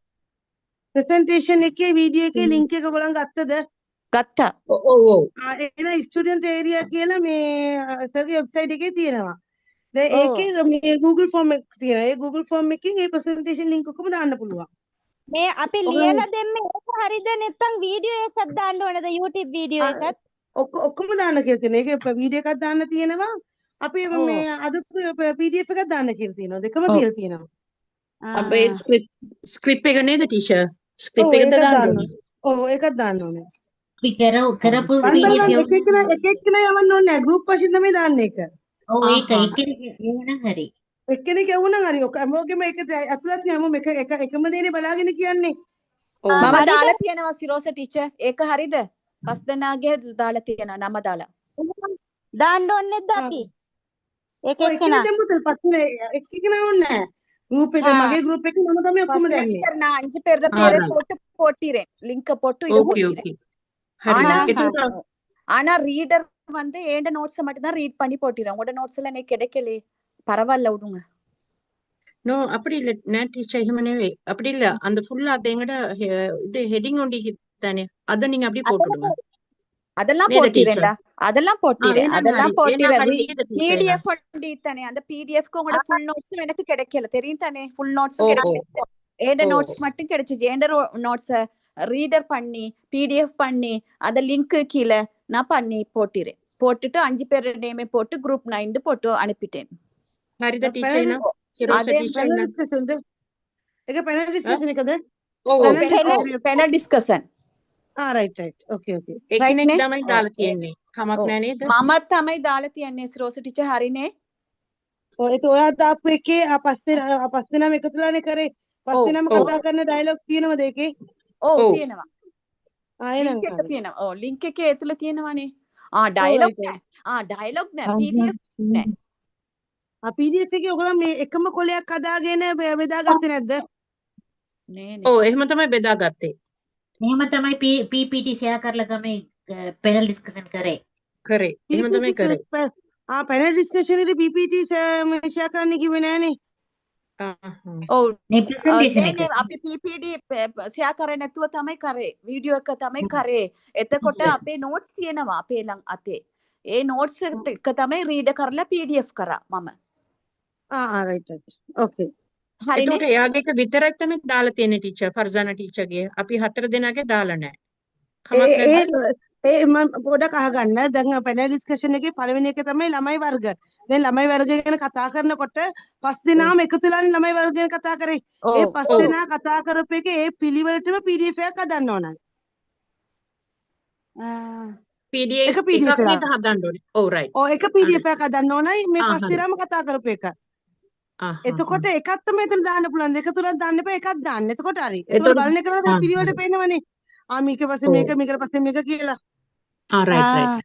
ප්‍රසන්ටේෂන් එකේ වීඩියෝ එකේ ලින්ක් එක ඔයගොල්ලන් ගත්තද? ගත්තා. Oh. එන ස්ටුඩන්ට් ඒරියා කියලා මේ සර්ගේ වෙබ්සයිට් එකේ තියෙනවා. දැන් ඔව්. ඒකේ මේ Google form එක තියෙනවා. ඒ Google form එකකින් ඒ ප්‍රසන්ටේෂන් ලින්ක් ඔක්කොම දාන්න පුළුවන්. මේ අපි ඔයගොල්ලන් ලියලා දෙන්නේ ඒක හරිද නැත්නම් වීඩියෝ එකක් දාන්න ඕනද YouTube වීඩියෝ එකත්? ඔක්කොම දාන්න කියලා තියෙනවා. ඒකේ වීඩියෝ එකක් දාන්න තියෙනවා. අපි ඔව්. මේ අද PDF එකක් දාන්න කියලා තියෙනවා. දෙකම ඔව්. කියලා තියෙනවා. අපේ script එක නේද teacher? Script ඔව් එකද ඒකත් දාන්න දාන්න ඕනේ? ඕනේ. ඔව් ඒකත් දාන්න ඕනේ. අපි කරපු බන්බල් PDF එක එක්කෙනා යවන්න ඕනේ නැහැ. group වශයෙන් තමයි දාන්නේ ඒක. ඔව් ඒක ආහා. එක්කෙනෙක් එවනම් හරි. එක්කෙනෙක් යවුණා හරි. ඔක හැමෝගෙම එක අතුලත් යමු එකම දේනේ බලාගෙන කියන්නේ. Oh. මම හරිද? දාලා තියෙනවා සිරෝස ටීචර්. ඒක හරිද? පස් දෙනාගේ දාලා තියෙනවා නම දාලා. දාන්න ඕනේ නැද්ද අපි? ඒක ඔය එක්කෙනෙක් එක්කෙනා. දෙමුතල් පස්සේ එක්කෙනා ඕනේ නැහැ. group එක ஆ. මගේ group එකේ මම තමයි ඔක්කොම ஃபர்ஸ்ட் දැන්නේ. டீச்சர் நான் 5 பேரோட Ah, பேரை right. போட்டு போட்டிறேன் லிங்க போட்டு இத Okay, போட்டிறேன் okay. ஹரி ஆனா எதுவும் ஆனா ரீடர் வந்து ஏண்ட நோட்ஸ் மட்டும் தான் ரீட் பண்ணி போட்டிறேன் உங்களோட நோட்ஸ் எல்லாம் எனக்கு கிடைக்கலையே பரவாயில்ல விடுங்க நோ அப்படி இல்ல நான் டீச்சர் ஹிமனவே அப்படி இல்ல அந்த ஃபுல்லா அது எங்கட இது ஹெட்டிங் ஒண்டி தானே அத நீங்க அப்படியே போட்டுடுங்க அதெல்லாம் நேர போட்டிறேன்டா அதெல்லாம் போட்டிறேன் ஏன்னா அதெல்லாம் ஹரி போட்டிறேன் நீங்க டீச்சர் பிடிஎஃப் ஒண்டி தானே அந்த பிடிஎஃப்க்கு உங்களோட ஃபுல் நோட்ஸும் எனக்கு கிடைக்கல தெரியும் தானே ஃபுல் ஓ நோட்ஸும் ஓ கிடைக்கல ஏண்ட ஓ நோட்ஸ் மட்டும் கிடைச்சிச்சு ஏண்ட நோட்ஸ ரீடர் பண்ணி பிடிஎஃப் பண்ணி அத லிங்க் கீழே நான் பண்ணி போட்டிறேன் போட்டுட்டு 5 பேர் நேமே போட்டு குரூப் 9 போட்டு அனுப்பிட்டேன் ஹரித டீச்சர் என்ன சிரோச அதே டீச்சர் පැනල් என்ன ඩිස්කෂන්ද? ඒක පැනල් ඩිස්කෂන් එකද? ஓ panel panel discussion panel discussion right okay okay. එක්කෙනෙක් නේ? තමයි දාලා තියෙන්නේ කමක් නෑ නේද මම තමයි දාලා තියන්නේ රෝස ටීචර් හරිනේ ඔය ඒක ඔයා දාපු එකේ පස් දෙනාම එකතුලානේ කරේ. පස් ඔව් දෙනාම ඔව් කතා කරන ඩයලොග්ස් තියෙනවද ඒකේ? ඔව් ඔව් තියෙනවා එහෙනම් ලින්ක් එක හරි. තියෙනවා ලින්ක් එකේ ඇතුළේ තියෙනවානේ ඔව් ඩයලොග් රයිට් නෑ ඩයලොග් නෑ PDF නෑ PDF එකේ ඔයගොල්ලෝ මේ එකම කොලයක් හදාගෙන බෙදාගත්තේ නැද්ද? නේ නේ ඔව් එහෙම තමයි බෙදාගත්තේ එහෙම තමයි PPT ෂෙයා කරලා තමයි පැනල් ඩිස්කෂන් කරේ. කරේ එහෙම තමයි කරේ පැනල් ඩිස්කෂන් එකේ PPT ෂෙයා කරන්න කිව්වේ නෑනේ. ආහා. ඔව් මේ ප්‍රසන්ටේෂන් නේ එක. නේ අපි PPD ෂෙයා කරේ නැතුව තමයි කරේ වීඩියෝ එක තමයි කරේ එතකොට අපේ නෝට්ස් තියෙනවා අපේ ළඟ අතේ ඒ නෝට්ස් එක තමයි රීඩ් කරලා PDF කරා මම රයිට් ඕකේ. හරිනේ එතකොට එයාගේ එක විතරක් තමයි දාලා තියෙන්නේ ටීචර් ෆර්සානා ටීචර්ගේ අපි 4 දෙනාගේ දාලා නැහැ කමක් නැද්ද ඒ මම පොඩක් අහගන්න. දැන් පැනල් ඩිස්කෂන් එකේ පළවෙනි එක තමයි ළමයි වර්ග. දැන් ළමයි වර්ග ගැන කතා කරනකොට පස් දෙනාම එකතු වෙලානේ ළමයි වර්ග ගැන කතා කරේ. ඒ ඔව් පස් ඔව් දෙනා කතා කරපු එක ඒ පිළිවෙලටම PDF එකක් හදන්න ඕනයි. PDF එක PDF එකක් එකක්. නේද හදන්න ඕනේ ඔව් රයිට් ඔව් එක PDF එකක් හදන්න ඕනයි මේ පස් හරි දෙනාම කතා කරපු එක. ආහා එතකොට එකක් තමයි එතන දාන්න පුළුවන්. දෙක තුනක් දාන්න එපා එකක් දාන්න. එතකොට හරි. එතකොට එතකොට බලන එක නම් පිළිවෙලට හරි පේනවනේ. මේක පස්සේ ඔව් මේක මේකට පස්සේ මේක කියලා. රයිට් රයිට්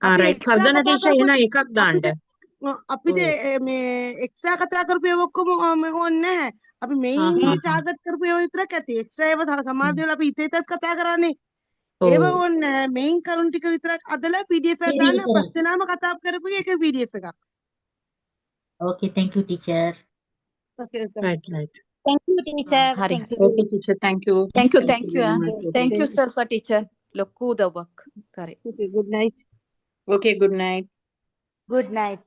අපි රයිට් එක්ස්ට්‍රා ෆර්සානා කතා ටීචර් කරපු එහෙනම් එකක් දාන්න අපිට ඔව් මේ එක්ස්ට්‍රා කතා කරපු ඒවා ඔක්කොම ඕනේ නැහැ. අපි මෙයින් ආහා ටාගට් කරපු ඒවා විතරක් ඇති. එක්ස්ට්‍රා ඒවා සමාජ දේවල් අපි හිතේතත් කතා කරන්නේ. ඒවා ඔව් ඕනේ නැහැ. මෙයින් කරුණු ටික විතරක් අදලා PDF එකක් දාන්න පස් දෙනාම කතා කරපු එක PDF එකක්. Okay, thank you teacher. Okay, okay. Right right thank you teacher හරි thank you okay teacher thank you thank you thank you very much thank you රෝස ටීචර් ලොකු උදව්වක් කරේ Okay, good night. okay good night good night